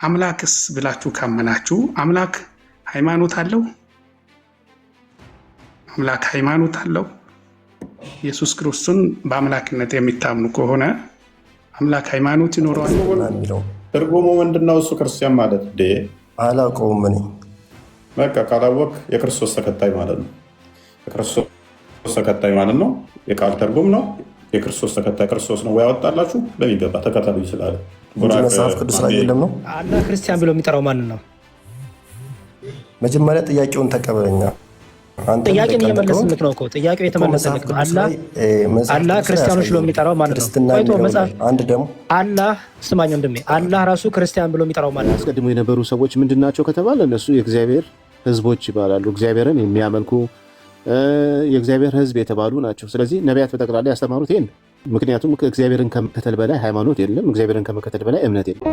አምላክስ ብላችሁ ካመናችሁ አምላክ ሃይማኖት አለው? አምላክ ሃይማኖት አለው? ኢየሱስ ክርስቶስን በአምላክነት የሚታምኑ ከሆነ አምላክ ሃይማኖት ይኖረዋል? ትርጉሙ ምንድነው? እሱ ክርስቲያን ማለት አላውቀውም። እኔ በቃ ካላወቅ የክርስቶስ ተከታይ ማለት ነው። የክርስቶስ ተከታይ ማለት ነው። የቃል ትርጉም ነው። የክርስቶስ ተከታይ ክርስቶስ ነው ያወጣላችሁ በሚገባ ተከታተሉ ይችላል። መጽሐፍ ቅዱስ ላይ የለም ነው። አላህ ክርስቲያን ብሎ የሚጠራው ማንን ነው? መጀመሪያ ጥያቄውን ተቀበለኛ። ጥያቄን እየመለስንልክ ነው እኮ ጥያቄው የተመለሰልክ ነው። አላህ ክርስቲያኖች ብሎ የሚጠራው ማንን ነው? አንድ ደግሞ አላህ ስማኝ ወንድሜ፣ አላህ ራሱ ክርስቲያን ብሎ የሚጠራው ማንን ነው? አስቀድሞ የነበሩ ሰዎች ምንድን ናቸው ከተባለ እነሱ የእግዚአብሔር ሕዝቦች ይባላሉ። እግዚአብሔርን የሚያመልኩ የእግዚአብሔር ሕዝብ የተባሉ ናቸው። ስለዚህ ነቢያት በጠቅላላ ያስተማሩት ይሄን። ምክንያቱም እግዚአብሔርን ከመከተል በላይ ሃይማኖት የለም። እግዚአብሔርን ከመከተል በላይ እምነት የለም።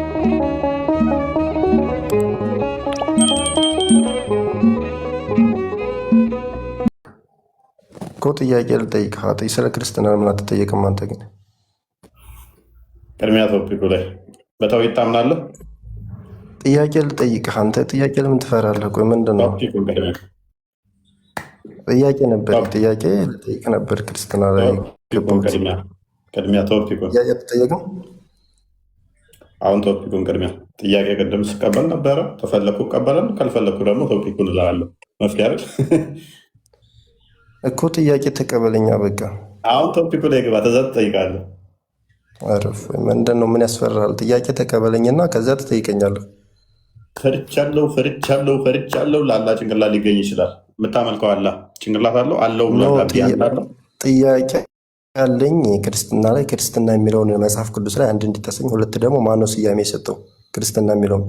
እኮ ጥያቄ ልጠይቅህ። ስለ ክርስትና ለምን አትጠየቅም? አንተ ግን ቅድሚያ ቶፒኩ ላይ በተውሂድ ታምናለህ? ጥያቄ ልጠይቅህ። አንተ ጥያቄ ለምን ትፈራለህ? ቆይ ምንድን ነው ጥያቄ ነበር? ጥያቄ ልጠይቅህ ነበር። ክርስትና ላይ ቅድሚያ ቶፒኩን ጥያቄ አሁን ቶፒኩን ቅድሚያ ጥያቄ ቅድም ስቀበል ነበረ። ተፈለኩ እቀበላለሁ፣ ካልፈለኩ ደግሞ ቶፒኩን እላለሁ። መፍትሄ አይደል እኮ ጥያቄ ተቀበለኛ። በቃ አሁን ቶፒኩ ላይ ግባ። ተዛ ትጠይቃለህ። አረፍ ምንድን ነው? ምን ያስፈራል? ጥያቄ ተቀበለኝና ከዛ ትጠይቀኛለህ። ፈርቻለሁ ላላ ጭንቅላት ሊገኝ ይችላል። የምታመልከው አላ ጭንቅላት አለው ጥያቄ ያለኝ ክርስትና ላይ ክርስትና የሚለውን መጽሐፍ ቅዱስ ላይ አንድ እንዲጠሰኝ፣ ሁለት ደግሞ ማነው ስያሜ የሰጠው ክርስትና የሚለውን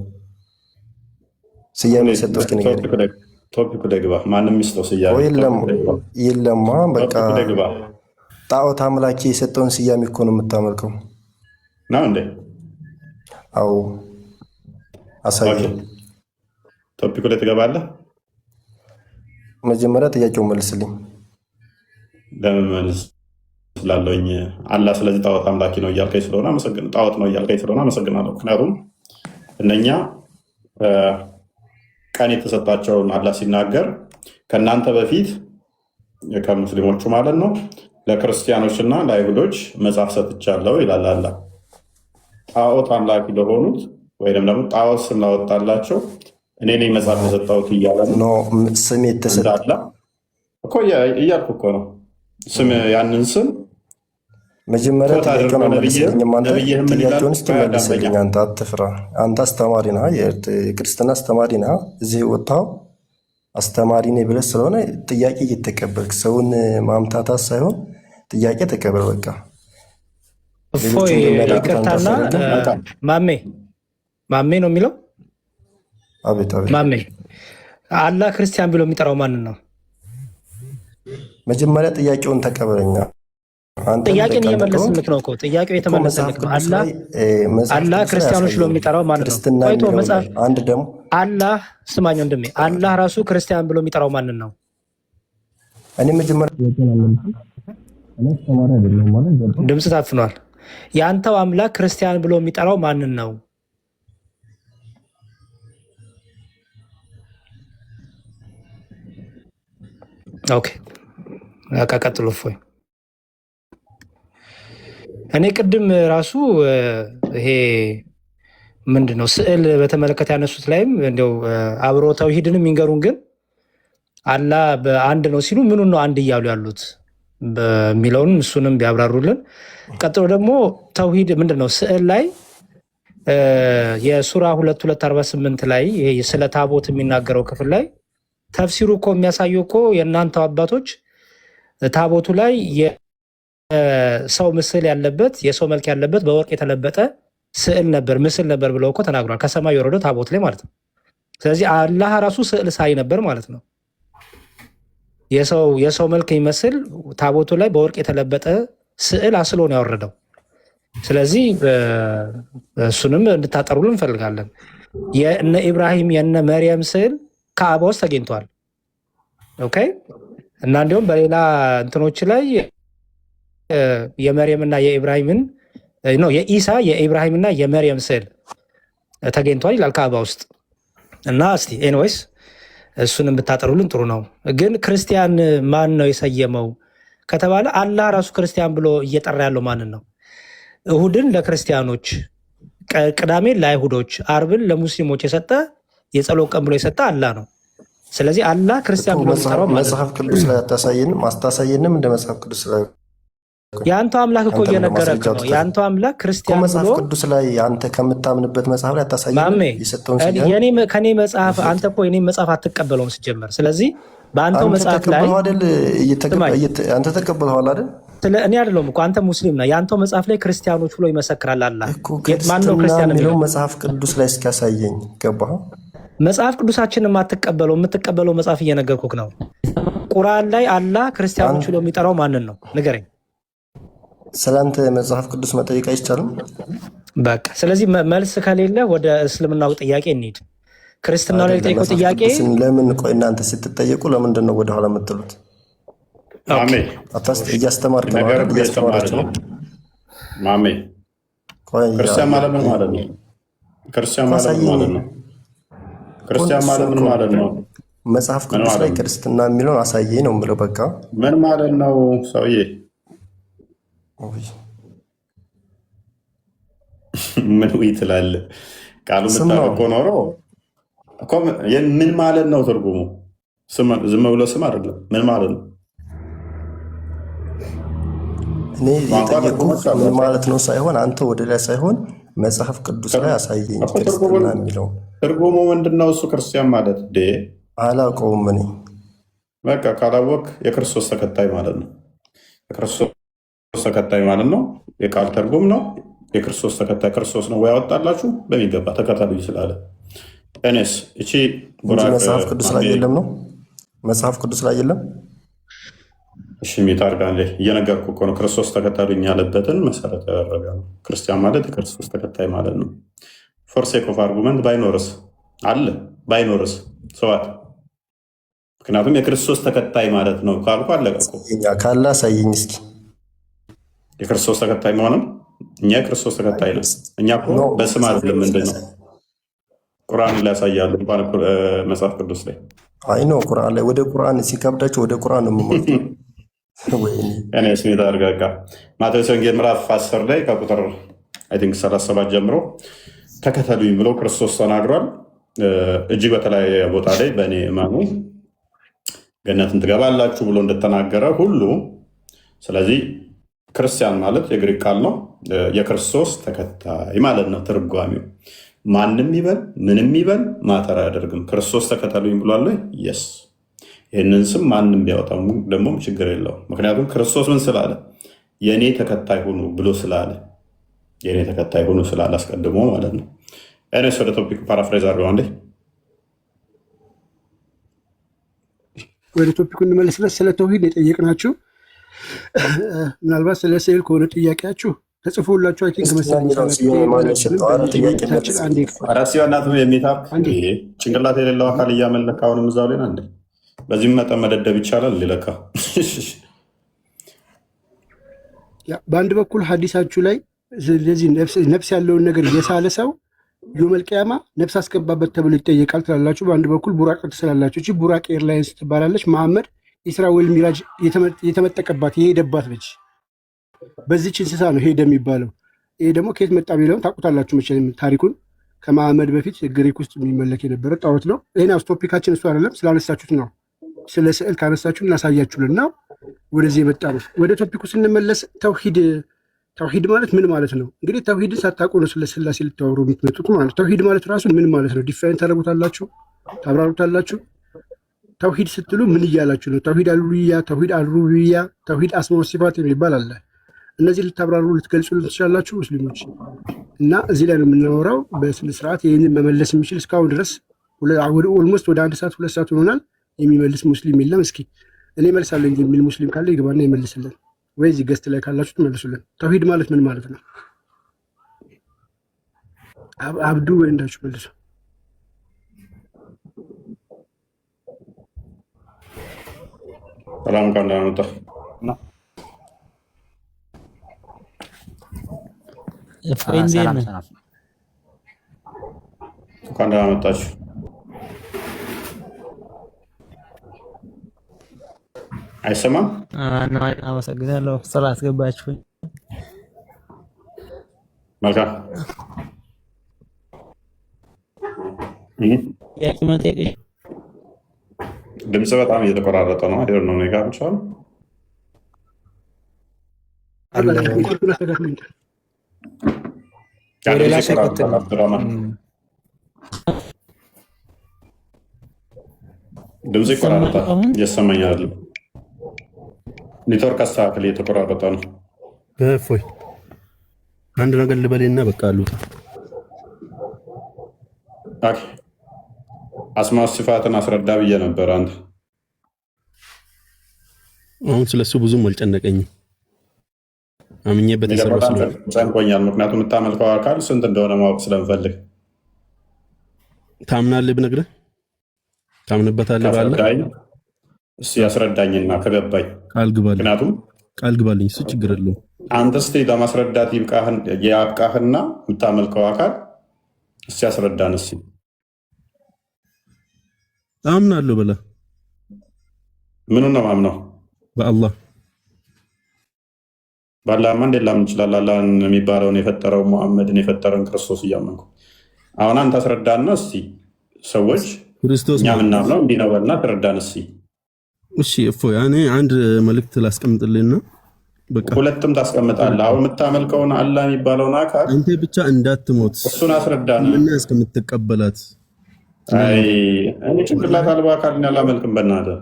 ስያሜ የሰጠው? እስኪ ንገረኝ። ቶፒኩ ደግባ። ማንም ይስጠው ስያሜ የለማ። በቃ ጣዖት አምላኬ የሰጠውን ስያሜ እኮ ነው የምታመልከው ነው እንዴ? አዎ አሳየኝ። ቶፒኩ ላይ ትገባለህ። መጀመሪያ ጥያቄውን መልስልኝ። ለምን መልስ ስላለኝ አላ ስለዚህ ጣዖት አምላኪ ነው እያልከኝ ስለሆነ ጣዖት ነው እያልከኝ ስለሆነ አመሰግናለሁ። ምክንያቱም እነኛ ቀን የተሰጣቸውን አላ ሲናገር ከእናንተ በፊት ከሙስሊሞቹ ማለት ነው ለክርስቲያኖች እና ለአይሁዶች መጽሐፍ ሰጥቻለሁ ይላል አላ። ጣዖት አምላኪ ለሆኑት ወይም ደግሞ ጣዖት ስም ላወጣላቸው እኔ ነኝ መጽሐፍ የሰጠሁት እያለ ነው። ስም የተሰጣላ እኮ እያልኩ እኮ ነው። ስም ያንን ስም መጀመሪያ ጥያቄውን ጥያቄውን እስኪመልስልኝ። አንተ አትፍራ። አንተ አስተማሪ ነህ፣ የክርስትና አስተማሪ ነህ። እዚህ ወጣው አስተማሪ ነኝ ብለህ ስለሆነ ጥያቄ እየተቀበልክ ሰውን ማምታታት ሳይሆን ጥያቄ ተቀበል። በቃ ይቅርታና ማሜ ነው የሚለው። አቤት አቤት። ማሜ አላህ ክርስቲያን ብሎ የሚጠራው ማንን ነው? መጀመሪያ ጥያቄውን ተቀበለኛ። ጥያቄን እየመለስንልክ ነው እኮ ጥያቄው የተመለሰልክ ነው። አላህ ክርስቲያኖች ብሎ የሚጠራው ማንን ነው? ቆይቶ መጽሐፍ አንድ ደግሞ አላህ ስማኝ ወንድሜ፣ አላህ ራሱ ክርስቲያን ብሎ የሚጠራው ማንን ነው? እኔ መጀመሪያ ድምፅ ታፍኗል። የአንተው አምላክ ክርስቲያን ብሎ የሚጠራው ማንን ነው? ኦኬ ቀጥሎ እፎይ። እኔ ቅድም ራሱ ይሄ ምንድን ነው ስዕል በተመለከተ ያነሱት ላይም እንደው አብሮ ተውሂድንም የሚንገሩን ግን አላህ በአንድ ነው ሲሉ ምኑን ነው አንድ እያሉ ያሉት በሚለውን እሱንም ቢያብራሩልን። ቀጥሎ ደግሞ ተውሂድ ምንድን ነው ስዕል ላይ የሱራ 2248 ላይ ስለ ታቦት የሚናገረው ክፍል ላይ ተፍሲሩ እኮ የሚያሳየው እኮ የእናንተው አባቶች ታቦቱ ላይ የሰው ምስል ያለበት የሰው መልክ ያለበት በወርቅ የተለበጠ ስዕል ነበር ምስል ነበር ብለው እኮ ተናግሯል። ከሰማይ የወረደው ታቦት ላይ ማለት ነው። ስለዚህ አላህ ራሱ ስዕል ሳይ ነበር ማለት ነው። የሰው መልክ የሚመስል ታቦቱ ላይ በወርቅ የተለበጠ ስዕል አስሎ ነው ያወረደው። ስለዚህ እሱንም እንድታጠሩልን እንፈልጋለን። የእነ ኢብራሂም የእነ መርየም ስዕል ከአባ ውስጥ ተገኝቷል። ኦኬ እና እንዲሁም በሌላ እንትኖች ላይ የመርየምና የኢብራሂምን ነው የኢሳ የኢብራሂምና የመርየም ስዕል ተገኝቷል ይላል ካዕባ ውስጥ። እና እስቲ ኤኒዌይስ እሱንም ብታጠሩልን ጥሩ ነው። ግን ክርስቲያን ማን ነው የሰየመው ከተባለ አላህ ራሱ ክርስቲያን ብሎ እየጠራ ያለው ማንን ነው? እሁድን ለክርስቲያኖች፣ ቅዳሜን ለአይሁዶች፣ አርብን ለሙስሊሞች የሰጠ የጸሎት ቀን ብሎ የሰጠ አላህ ነው። ስለዚህ አላህ ክርስቲያን ብሎ የሚጠራው መጽሐፍ ቅዱስ ላይ አታሳየንም እንደ መጽሐፍ ቅዱስ ላይ የአንተ አምላክ እኮ እየነገረህ ነው። የአንተ አምላክ ክርስቲያን ብሎ መጽሐፍ ቅዱስ ላይ አንተ ከምታምንበት መጽሐፍ ላይ አታሳየንም የሰጠውን ከኔ መጽሐፍ አንተ እኮ የኔ መጽሐፍ አትቀበለውም ሲጀመር። ስለዚህ በአንተው መጽሐፍ ላይ አንተ ተቀበለዋል አይደል? እኔ አይደለሁም እኮ አንተ ሙስሊም ነህ። የአንተው መጽሐፍ ላይ ክርስቲያኖች ብሎ ይመሰክራል አላህ። ማነው ክርስቲያን የሚለው? መጽሐፍ ቅዱስ ላይ እስኪያሳየኝ ገባህ? መጽሐፍ ቅዱሳችንን የምትቀበለው መጽሐፍ እየነገርኩህ ነው። ቁርአን ላይ አላህ ክርስቲያኖች ብሎ የሚጠራው ማንን ነው ንገረኝ። ስለአንተ መጽሐፍ ቅዱስ መጠየቅ አይቻልም? በቃ ስለዚህ መልስ ከሌለ ወደ እስልምናው ጥያቄ እንሂድ። ክርስትናው ላይ ጠይቀው ጥያቄ ለምን ቆይ እናንተ ስትጠየቁ ለምንድን ነው ወደኋላ የምትሉት? እያስተማርክ ነው አይደል? እያስተማራችሁ ነው። ማሜ ክርስቲያን ማለት ምን ማለት ነው? ክርስቲያን ማለት ምን ማለት ነው? ክርስቲያን ማለት ምን ማለት ነው? መጽሐፍ ቅዱስ ላይ ክርስትና የሚለውን አሳየኝ ነው የምለው። በቃ ምን ማለት ነው ሰውዬ? ምን ትላለህ? ቃሉ ምታውቆ ኖሮ ምን ማለት ነው ትርጉሙ? ዝም ብሎ ስም አይደለም። ምን ማለት ነው? እኔ የጠየኩህ ምን ማለት ነው ሳይሆን አንተ ወደ ላይ ሳይሆን መጽሐፍ ቅዱስ ላይ አሳየኝ ክርስትና የሚለው ትርጉሙ ምንድን ነው? እሱ ክርስቲያን ማለት አላውቀውም እኔ። በቃ ካላወቅ የክርስቶስ ተከታይ ማለት ነው። የክርስቶስ ተከታይ ማለት ነው። የቃል ትርጉም ነው። የክርስቶስ ተከታይ ክርስቶስ ነው ወይ ያወጣላችሁ በሚገባ ተከታተሉ ስላለ እኔስ እቺ መጽሐፍ ቅዱስ ላይ የለም ነው። መጽሐፍ ቅዱስ ላይ የለም። እሺ ሚታርጋለ እየነገርኩ እኮ ነው። ክርስቶስ ተከታዩኝ ያለበትን መሰረት ያደረገ ነው። ክርስቲያን ማለት የክርስቶስ ተከታይ ማለት ነው። ፎር ሴክ ኦፍ አርጉመንት ባይኖርስ አለ ባይኖርስ ሰዋት ምክንያቱም የክርስቶስ ተከታይ ማለት ነው ካልኩ አለቀ እኮ። ካለ አሳየኝ እስኪ የክርስቶስ ተከታይ መሆንም እኛ የክርስቶስ ተከታይ ነው። እኛ እኮ በስም አይደለም። ምንድን ነው ቁርአን ላይ ያሳያሉ መጽሐፍ ቅዱስ ላይ አይ ነው ቁርአን ላይ ወደ ቁርአን ሲከብዳቸው ወደ ቁርአን ነው የምሞት። እኔ ስሜት አድርጋጋ ማቴዎስ ወንጌል ምዕራፍ 10 ላይ ከቁጥር 37 ጀምሮ ተከተሉኝ ብሎ ክርስቶስ ተናግሯል። እጅግ በተለያየ ቦታ ላይ በእኔ እመኑ ገነትን ትገባላችሁ ብሎ እንደተናገረ ሁሉ ስለዚህ ክርስቲያን ማለት የግሪክ ቃል ነው። የክርስቶስ ተከታይ ማለት ነው ትርጓሜው። ማንም ይበል ምንም ይበል ማተር አያደርግም። ክርስቶስ ተከተሉኝ ብሏል። የስ ይህንን ስም ማንም ቢያወጣው ደግሞ ችግር የለውም። ምክንያቱም ክርስቶስ ምን ስላለ የእኔ ተከታይ ሁኑ ብሎ ስላለ የእኔ ተከታይ ሁኑ ስላለ አስቀድሞ ማለት ነው። እኔስ ወደ ቶፒክ ፓራፍሬዝ አድርገው አንዴ ወደ ቶፒኩ እንመለስለት። ስለ ተውሂድ የጠየቅናችሁ ምናልባት ስለ ስዕል ከሆነ ጥያቄያችሁ ተጽፎላችሁ ጭንቅላት የሌለው አካል እያመለክ አሁንም እዛው ላይ አንዴ በዚህም መጠን መደደብ ይቻላል። ሊለካ በአንድ በኩል ሀዲሳችሁ ላይ ስለዚህ ነፍስ ያለውን ነገር የሳለ ሰው ዮመል ቂያማ ነፍስ አስገባበት ተብሎ ይጠየቃል ትላላችሁ። በአንድ በኩል ቡራቅ ትስላላችሁ። እቺ ቡራቅ ኤርላይንስ ትባላለች። መሐመድ ኢስራ ወል ሚራጅ የተመጠቀባት የሄደባት ነች። በዚች እንስሳ ነው ሄደ የሚባለው። ይሄ ደግሞ ከየት መጣ የሚለውን ታውቁታላችሁ መቼም ታሪኩን። ከመሐመድ በፊት ግሪክ ውስጥ የሚመለክ የነበረ ጣዖት ነው። ይሄን ቶፒካችን እሱ አይደለም፣ ስላነሳችሁት ነው። ስለ ስዕል ካነሳችሁ እናሳያችሁልና ወደዚህ የመጣ ነው። ወደ ቶፒኩ ስንመለስ ተውሂድ ማለት ምን ማለት ነው? እንግዲህ ተውሂድን ሳታውቁ ነው ስለ ስላሴ ልታወሩ የምትመጡት ማለት ነው። ተውሂድ ማለት ራሱ ምን ማለት ነው? ዲፋይን ታደርጉታላችሁ፣ ታብራሩታላችሁ። ተውሂድ ስትሉ ምን እያላችሁ ነው? ተውሂድ አልሉያ፣ ተውሂድ አልሩብያ፣ ተውሂድ አስማ ወሲፋት የሚባል አለ። እነዚህ ልታብራሩ ልትገልጹልን ትችላላችሁ ሙስሊሞች። እና እዚህ ላይ ነው የምናወራው በስነ ስርዓት። ይህንን መመለስ የሚችል እስካሁን ድረስ ኦልሞስት ወደ 1 ሰዓት 2 ሰዓት ሆኖናል። የሚመልስ ሙስሊም የለም። እስኪ እኔ መልሳለሁ የሚል ሙስሊም ካለ ይግባና ይመልስልን፣ ወይ እዚህ ገስት ላይ ካላችሁ ትመልሱልን። ተውሂድ ማለት ምን ማለት ነው? አብዱ ወይ እንዳችሁ መልሱ። ሰላም ካንዳነጣ እንኳን ደህና መጣችሁ። አይሰማም? አመሰግናለሁ ስላስገባችሁኝ። መልካም ድምፅ በጣም እየተቆራረጠ ነው። አይደር ነው ኔጋ ብቻል ድምፅ ይቆራረጣል። እየሰማኝ አይደለም። ኔትወርክ አስተካክል። እየተቆራረጠ ነው። እፎይ አንድ ነገር ልበልና በቃ አሉት። አስማው ሲፋትን አስረዳ ብዬ ነበር። አንተ አሁን ስለሱ ብዙም አልጨነቀኝም። አምኜበት ጨንቆኛል። ምክንያቱም የምታመልከው አካል ስንት እንደሆነ ማወቅ ስለምፈልግ። ታምናለህ? ብነግርህ ታምንበታለህ? ባለ እስኪ ያስረዳኝና ከገባኝ ቃል ግባልኝ። ምክንያቱም ቃል ግባልኝ፣ እሱ ችግር የለውም። አንተ እስኪ ለማስረዳት ያብቃህና የምታመልከው አካል እስኪ ያስረዳን። እስኪ አምናለሁ በላ። ምኑን ነው ማምነው? በአላህ ባላማ እንዴት ላምን እንችላለን? አላህን የሚባለውን የፈጠረው ሙሐመድን የፈጠረውን ክርስቶስ እያመንኩ አሁን አንተ አስረዳና እስኪ ሰዎች ክርስቶስ እኛ ምናምነው እንዲህ ነው በልና አስረዳን እስኪ። እሺ እፎይ፣ እኔ አንድ መልእክት ላስቀምጥልህና በቃ ሁለትም ታስቀምጣለህ። አሁን የምታመልከውን አላህ የሚባለውን አካል አንተ ብቻ እንዳትሞት እሱን አስረዳን እና እስከምትቀበላት። አይ እኔ ጭንቅላት አልባ አካልን አላመልክም። በእናትህ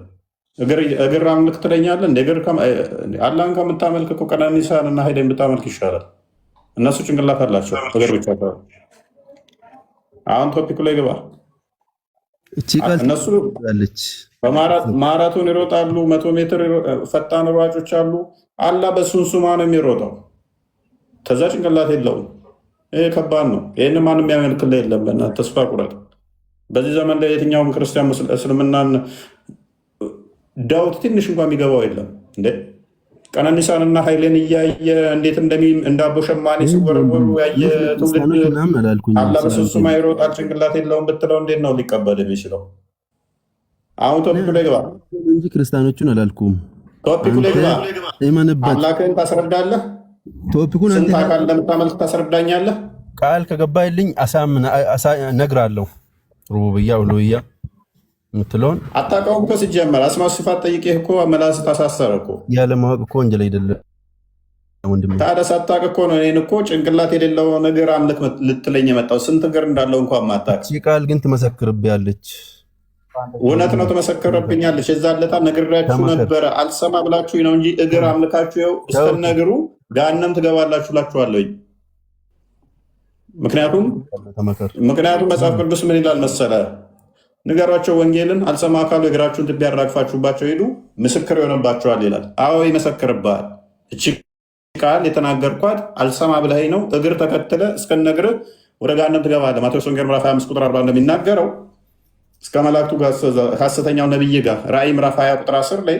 እግር አምልክ ትለኛለህ? እንደ እግር አላህን ከምታመልክ እኮ ቀነኒሳን እና ሄደን ብታመልክ ይሻላል። እነሱ ጭንቅላት አላቸው፣ እግር ብቻ። አሁን ቶፒኩ ላይ ግባ። እነሱ ማራቶን ይሮጣሉ፣ 100 ሜትር ፈጣን ሯጮች አሉ። አላህ በሱንሱማ ነው የሚሮጠው። ከዛ ጭንቅላት የለውም። ይሄ ከባድ ነው። ይህን ማንም የሚያመልክልህ የለም። በእናትህ ተስፋ ቁረጥ። በዚህ ዘመን ላይ የትኛውም ክርስቲያን እስልምናን ዳውት ትንሽ እንኳን የሚገባው የለም። እንዴ ቀነኒሳንና ኃይሌን እያየ እንዴት እንዳቦ ሸማኔ ሲወረወሩ ያየ ትውልድ አላህ በሱንሱማ ይሮጣል ጭንቅላት የለውም ብትለው እንዴት ነው ሊቀበል የሚችለው? አሁን ቶፒኩ ላይ ግባ እንጂ ክርስቲያኖቹን አላልኩም። ቶፒኩ ላይ ግባ። አምላክህን ታስረዳለህ። ቶፒኩን ስንት አካል እንደምታመልክ ታስረዳኛለህ። ቃል ከገባይልኝ እነግርሃለሁ። ሩቡብያ ኡሉህያ የምትለውን አታውቀውም እኮ ሲጀመር። አስማው ሲፋት ጠይቄህ እኮ መላስ ታሳሰረ እኮ። ያለማወቅ እኮ ወንጀል አይደለም ወንድሜ። ታዲያ ሳታውቅ እኮ ነው እኔን እኮ ጭንቅላት የሌለው ነገር አምልክ ልትለኝ የመጣው። ስንት እግር እንዳለው እንኳን ማታውቅ። ቃል ግን ትመሰክርብያለች። እውነት ነው ትመሰክርብኛለች። የዛን ዕለት ነግሬያችሁ ነበረ። አልሰማ ብላችሁ ነው እንጂ እግር አምልካችሁ ይኸው እስከነግሩ ገሃነም ትገባላችሁ እላችኋለሁ። ምክንያቱም መጽሐፍ ቅዱስ ምን ይላል መሰለ? ንገሯቸው ወንጌልን፣ አልሰማ ካሉ እግራችሁን ትቢያ ያራግፋችሁባቸው ሄዱ፣ ምስክር ይሆንባቸዋል ይላል። አዎ ይመሰክርብሃል። እቺ ቃል የተናገርኳት አልሰማ ብለኸኝ ነው። እግር ተከትለ እስከነግር ወደ ገሃነም ትገባለህ። ማቴዎስ ወንጌል ምዕራፍ 25 ቁጥር 40 እንደሚናገረው እስከ መላእክቱ ከሐሰተኛው ነቢይ ጋር ራእይ ምዕራፍ 20 ቁጥር 10 ላይ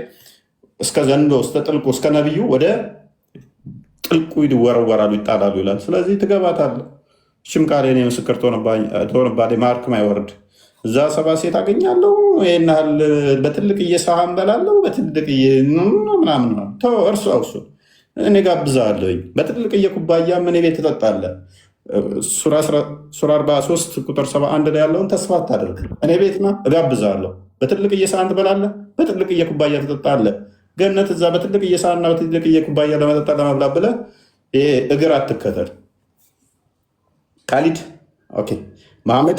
እስከ ዘንዶ እስከ ጥልቁ እስከ ነቢዩ ወደ ጥልቁ ይወረወራሉ፣ ይጣላሉ ይላል። ስለዚህ ትገባታለህ። እችም ቃል የኔ ምስክር ትሆንባለች። ማርክም አይወርድ እዛ 7 ሴት አገኛለሁ፣ ይህን ያህል በትልቅዬ ሳህን በላለሁ፣ በትልቅዬ ምናምን ነው። ተው እርሱ አውሱ እኔ ጋብዛለሁኝ። በትልቅዬ ኩባያ ምን ቤት ትጠጣለህ? ሱራ 43 ቁጥር 71 ላይ ያለውን ተስፋ አታደርግ። እኔ ቤት ና እጋብዛለሁ። በትልቅዬ ሳህን ትበላለህ፣ በትልቅዬ ኩባያ ትጠጣለህ። ገነት እዛ በትልቅዬ ሳህንና በትልቅዬ ኩባያ ለመጠጣት ለመብላት ብለህ ይሄ እግር አትከተል። ካሊድ ኦኬ። መሐመድ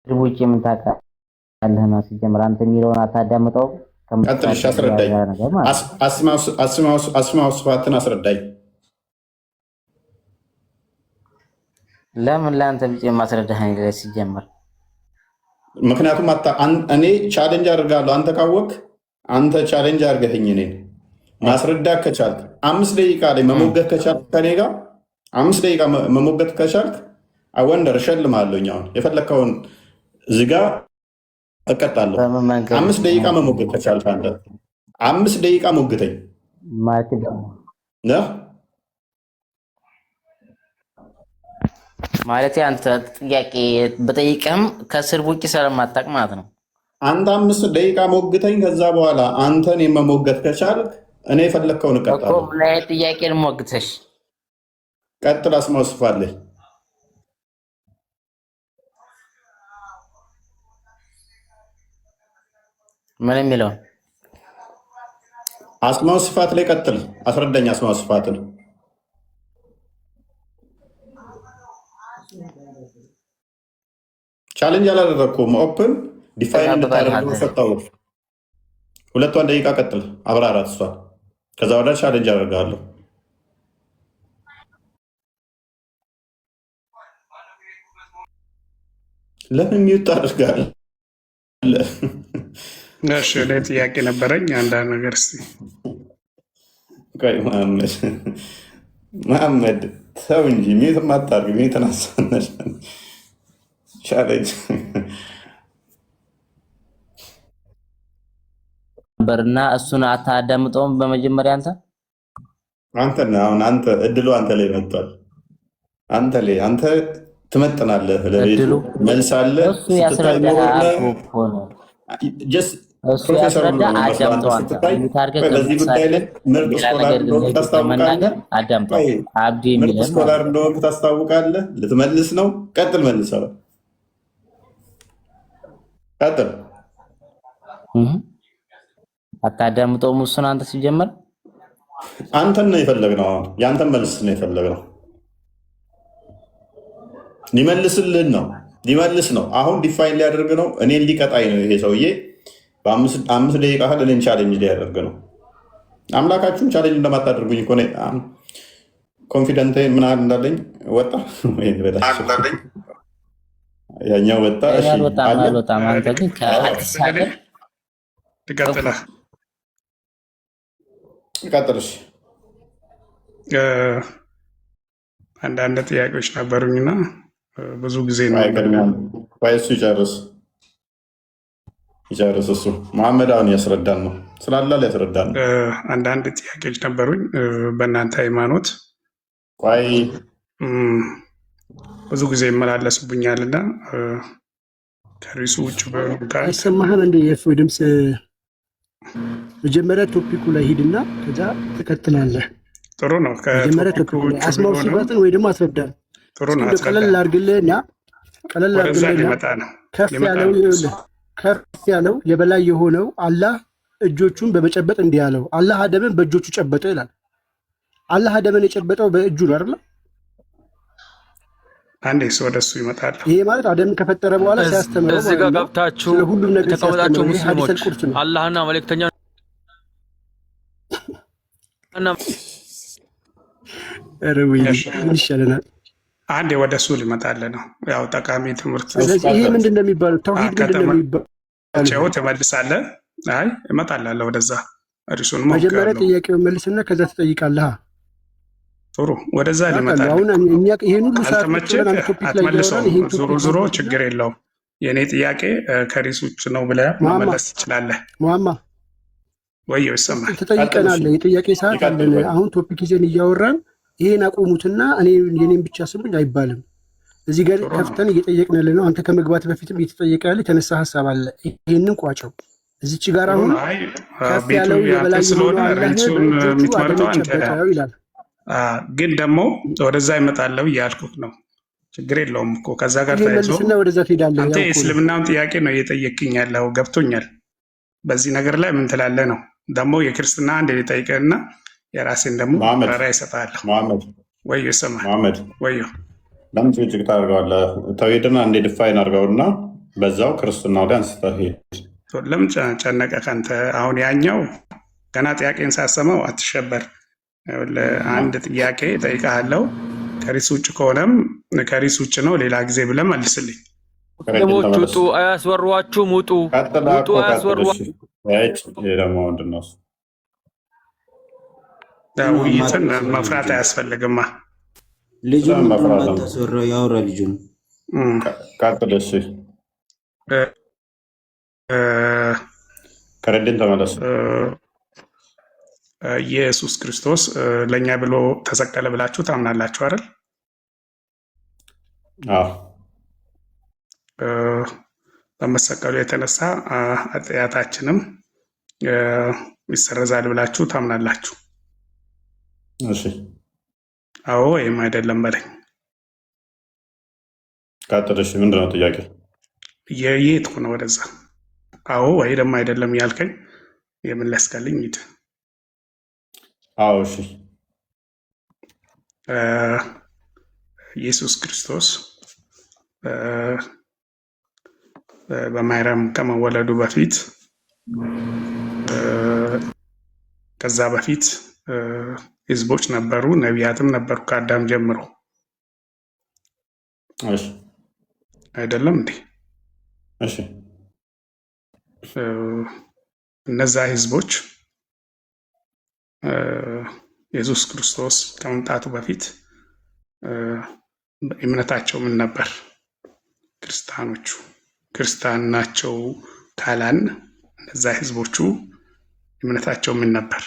ውጭ የምታውቃለህ ነው። ሲጀምር አንተ የሚለውን አታዳምጠው። ቀጥልሽ፣ አስረዳኝ። አስማው ስፋትን አስረዳኝ። ለምን ለአንተ ብቻ የማስረዳህ ሲጀምር? ምክንያቱም እኔ ቻሌንጅ አድርጋለሁ። አንተ ካወቅ አንተ ቻሌንጅ አድርገህኝ እኔን ማስረዳት ከቻልክ 5 ደቂቃ ላይ መሞገት ከቻልክ ከኔ ጋር 5 ደቂቃ መሞገት ከቻልክ ወንደር እሸልምሃለሁኝ። አሁን የፈለግከውን እዚህ ጋር እቀጣለሁ። 5 ደቂቃ መሞገት ከቻልክ አንተ 5 ደቂቃ ሞግተኝ። ነህ ማለት አንተ ጥያቄ በጠይቀህም ከስር ውጭ ስለማታውቅ ማለት ነው። አንተ 5 ደቂቃ ሞግተኝ። ከዛ በኋላ አንተን የመሞገት ከቻልክ እኔ የፈለግከውን እኮ እቀጣለሁ። ምን አይነት ጥያቄ ልሞግተሽ? ቀጥል። አስማው ስፋለኝ ምን የሚለው አስማው ስፋት ላይ ቀጥል። አስረዳኝ። አስማው ስፋትን ቻሌንጅ አላደረግኩም። ኦፕን ዲፋይን እንድታደርገው ሰጠው። 2 ደቂቃ ቀጥል፣ አብራራት እሷ። ከዛ ወደ ቻሌንጅ አደርጋለሁ። ለምን ሚውት አደርጋለሁ? እሺ ላይ ጥያቄ ነበረኝ። አንዳንድ ነገር እስኪ ቆይ መሐመድ ተው እንጂ ሚውት ማታርግ። ሚውት ናሳነሽ ቻሌንጅ ነበርና እሱን አታዳምጠውም። በመጀመሪያ አንተ አሁን አንተ እድሉ አንተ ላይ መጥቷል። አንተ ትመጥናለህ። ለቤቱ መልስ አለ። እሱ ያስረዳ እኮ ነው። እሱ ያስረዳ አዳምጠው። አንተ በዚህ ጉዳይ ላይ ምርጥ ስኮላር እንደሆንክ ታስታውቃለህ። አብዲ ምርጥ ስኮላር እንደሆንክ ታስታውቃለህ። ልትመልስ ነው። ቀጥል፣ መልሰው። ቀጥል። አታዳምጠውም። እሱን አንተ ሲጀመር አንተን ነው የፈለግነው። አሁን የአንተን መልስ ነው የፈለግነው። ሊመልስ ነው። አሁን ዲፋይን ሊያደርግ ነው። እኔን ሊቀጣኝ ነው ይሄ ሰውዬ። በ5 ደቂቃ ያህል እኔን ቻሌንጅ ሊያደርግ ነው። አምላካችሁን ቻሌንጅ እንደማታደርጉኝ እኮ ኮንፊደንት ምን ያህል እንዳለኝ ወጣ። ያኛው ወጣ። አልወጣም። አንተ ግን ከአዲስ ሀገር ቀጥልሽ። አንዳንድ ጥያቄዎች ነበሩኝና ብዙ ጊዜ ነው። እሱ ይጨርስ። እሱ መሐመድ አሁን ያስረዳን ነው ስላላ ያስረዳን ነው። አንዳንድ ጥያቄዎች ነበሩኝ በእናንተ ሃይማኖት ብዙ ጊዜ ይመላለሱብኛልና ከሪሱ ውጭ አይሰማህም እንደ የእፎይ ድምፅ? መጀመሪያ ቶፒኩ ላይ ሂድና ከዛ ትቀጥላለህ። ጥሩ ነው። መጀመሪያ ቶፒኩ ላይ አስማው ሲባትን ወይ ደግሞ አስረዳን። ጥሩ ነው። ቀለል አድርግልህና ከፍ ያለው የበላይ የሆነው አላህ እጆቹን በመጨበጥ እንዲህ ያለው አላህ አደምን በእጆቹ ጨበጠ ይላል። አላህ አደምን የጨበጠው በእጁ ነው አይደል? አንዴ ሰው ወደሱ ይመጣል። ይሄ ማለት አደምን ከፈጠረ በኋላ ሲያስተምረው እዚህ ጋር ገብታችሁ ተቀመጣችሁ ሙስሊሞች አላህና መልእክተኛ ይሻለናል። አንዴ ወደሱ ሊመጣል ነው። ያው ጠቃሚ ትምህርት። ስለዚህ ይሄ ምንድን ነው የሚባለው? ተውሂድ ምንድን ነው የሚባለው? ትመልሳለህ። አይ እመጣላለሁ ወደዛ። እርሱን መጀመሪያ ጥያቄውን መልስና ከዛ ትጠይቃለህ። ጥሩ፣ ወደዛ ሊመጣል። አሁን እኛ ይሄን ሁሉ ሰዓት አትመልሰውም። ዙሮ ችግር የለውም። የእኔ ጥያቄ ከሪስ ውጭ ነው ብለህ መመለስ ትችላለህ። ሙሐማ ወይ ይሰማል? ትጠይቀናለህ። የጥያቄ ሰዓት አለን። አሁን ቶፒክ ይዘን እያወራን ይሄን አቁሙትና የኔን ብቻ ስሙኝ አይባልም። እዚህ ጋር ከፍተን እየጠየቅን ያለ ነው። አንተ ከመግባት በፊትም እየተጠየቀ ያለ የተነሳ ሀሳብ አለ። ይሄንን ቋጨው። እዚች ጋር አሁን ከፍ ያለው የበላይ ስለሆነ ሪሱን የምትመርጠው አንተ ይላል። ግን ደግሞ ወደዛ ይመጣለው እያልኩት ነው። ችግር የለውም እኮ ከዛ ጋር ተያይዞ ወደዛ ትሄዳለህ። አንተ የእስልምናውን ጥያቄ ነው እየጠየቅኝ ያለው፣ ገብቶኛል። በዚህ ነገር ላይ ምን ትላለህ ነው። ደግሞ የክርስትና አንድ ሊጠይቅህና የራሴን ደግሞ ራራ ይሰጣለሁ። ወዮ ይሰማል? ወዮ ለምን ጭቅጭቅ ታደርገዋለህ? ተውሂድን አንዴ ዲፋይን አድርገውና በዛው ክርስትና ወደ አንስተህ ሄድ። ለምን ጨነቀ ከአንተ? አሁን ያኛው ገና ጥያቄን ሳሰማው አትሸበር። አንድ ጥያቄ ጠይቃለሁ። ከሪስ ውጭ ከሆነም ከሪስ ውጭ ነው ሌላ ጊዜ ብለህ መልስልኝ። ሙስሊሞች ውጡ፣ አያስወሯችሁም። ውጡ፣ አያስወሯችሁም። ውይይትን መፍራት አያስፈልግማ። ልጁን ታስወራው ያወራ ልጁን ቀጥል። ከረድን ተመለስ። ኢየሱስ ክርስቶስ ለእኛ ብሎ ተሰቀለ ብላችሁ ታምናላችሁ አይደል? በመሰቀሉ የተነሳ ኃጢአታችንም ይሰረዛል ብላችሁ ታምናላችሁ? እሺ፣ አዎ ወይም አይደለም በለኝ። ቀጥልሽ። ምንድነው ጥያቄ? የት ሆነ ወደዛ? አዎ ወይ ደግሞ አይደለም ያልከኝ የመለስከልኝ ሂድ። አዎ እሺ። ኢየሱስ ክርስቶስ በማርያም ከመወለዱ በፊት ከዛ በፊት ህዝቦች ነበሩ፣ ነቢያትም ነበሩ ከአዳም ጀምሮ። እሺ አይደለም እንዴ? እሺ። እነዛ ህዝቦች ኢየሱስ ክርስቶስ ከመምጣቱ በፊት እምነታቸው ምን ነበር? ክርስቲያኖቹ ክርስቲያን ናቸው ካላን እነዛ ህዝቦቹ እምነታቸው ምን ነበር?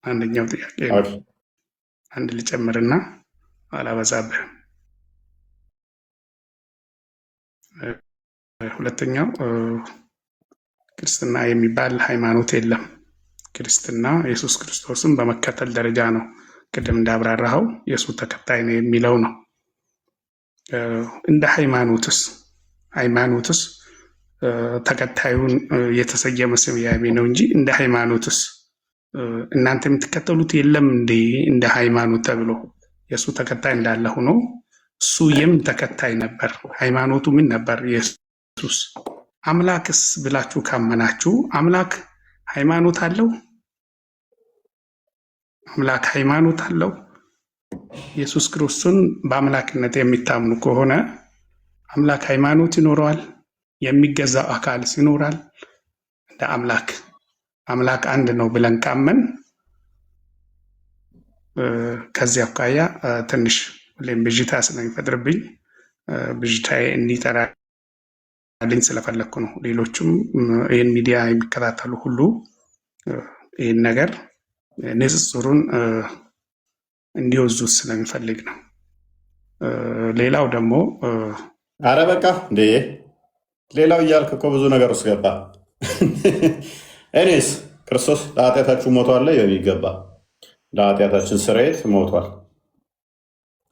አንደኛው ጥያቄ ነው። አንድ ልጨምርና አላበዛብህም። ሁለተኛው ክርስትና የሚባል ሃይማኖት የለም። ክርስትና ኢየሱስ ክርስቶስን በመከተል ደረጃ ነው። ቅድም እንዳብራራኸው የእሱ ተከታይ ነው የሚለው ነው። እንደ ሃይማኖትስ ተከታዩን የተሰየመ ስያሜ ነው እንጂ እንደ ሃይማኖትስ እናንተ የምትከተሉት የለም እንዴ? እንደ ሃይማኖት ተብሎ የእሱ ተከታይ እንዳለ ሆኖ እሱ የምን ተከታይ ነበር? ሃይማኖቱ ምን ነበር? ኢየሱስ አምላክስ ብላችሁ ካመናችሁ አምላክ ሃይማኖት አለው? አምላክ ሃይማኖት አለው? ኢየሱስ ክርስቶስን በአምላክነት የሚታምኑ ከሆነ አምላክ ሃይማኖት ይኖረዋል? የሚገዛው አካልስ ይኖራል? እንደ አምላክ አንድ ነው ብለን ካመን ከዚያ አኳያ ትንሽ ሁሌም ብዥታ ስለሚፈጥርብኝ ብዥታዬ እንዲጠራልኝ ስለፈለግኩ ነው። ሌሎቹም ይህን ሚዲያ የሚከታተሉ ሁሉ ይህን ነገር ንጽጽሩን እንዲወዙት ስለሚፈልግ ነው። ሌላው ደግሞ አረ በቃ እንዴ ሌላው እያልክ እኮ ብዙ ነገር ውስጥ ገባ። እኔስ ክርስቶስ ለኃጢአታችሁ ሞቷል የሚገባ ለኃጢአታችን ስርየት ሞቷል።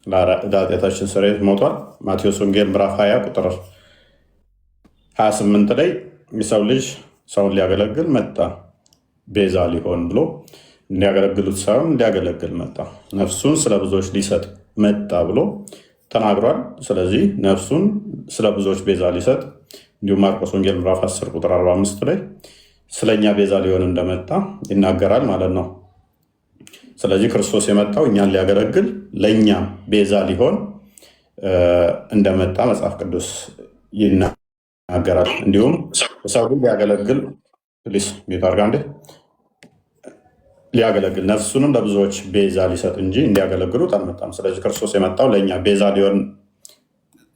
ለኃጢአታችን ስርየት ሞቷል። ማቴዎስ ወንጌል ምዕራፍ 20 ቁጥር 28 ላይ የሰው ልጅ ሰውን ሊያገለግል መጣ፣ ቤዛ ሊሆን ብሎ እንዲያገለግሉት ሳይሆን እንዲያገለግል መጣ፣ ነፍሱን ስለ ብዙዎች ሊሰጥ መጣ ብሎ ተናግሯል። ስለዚህ ነፍሱን ስለ ብዙዎች ቤዛ ሊሰጥ እንዲሁም ማርቆስ ወንጌል ምዕራፍ 10 ቁጥር 45 ላይ ስለኛ ቤዛ ሊሆን እንደመጣ ይናገራል ማለት ነው። ስለዚህ ክርስቶስ የመጣው እኛን ሊያገለግል ለእኛም ቤዛ ሊሆን እንደመጣ መጽሐፍ ቅዱስ ይናገራል። እንዲሁም ሰው ሊያገለግል ሊያገለግል ነፍሱንም ለብዙዎች ቤዛ ሊሰጥ እንጂ እንዲያገለግሉት አልመጣም። ስለዚህ ክርስቶስ የመጣው ለእኛ ቤዛ ሊሆን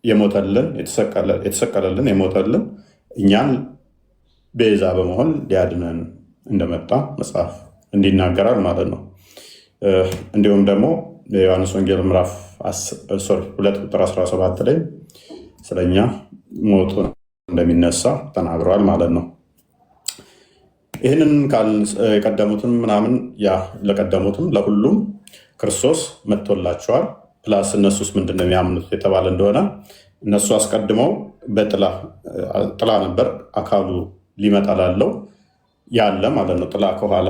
የሞተልን የተሰቀለልን የሞተልን እኛን ቤዛ በመሆን ሊያድነን እንደመጣ መጽሐፍ እንዲናገራል ማለት ነው። እንዲሁም ደግሞ የዮሐንስ ወንጌል ምዕራፍ 2 ቁጥር 17 ላይ ስለኛ ሞቱ እንደሚነሳ ተናግረዋል ማለት ነው። ይህንን የቀደሙትም ምናምን ለቀደሙትም ለሁሉም ክርስቶስ መጥቶላቸዋል። ፕላስ እነሱስ ምንድን ነው የሚያምኑት የተባለ እንደሆነ እነሱ አስቀድመው ጥላ ነበር አካሉ ሊመጣ ላለው ያለ ማለት ነው። ጥላ ከኋላ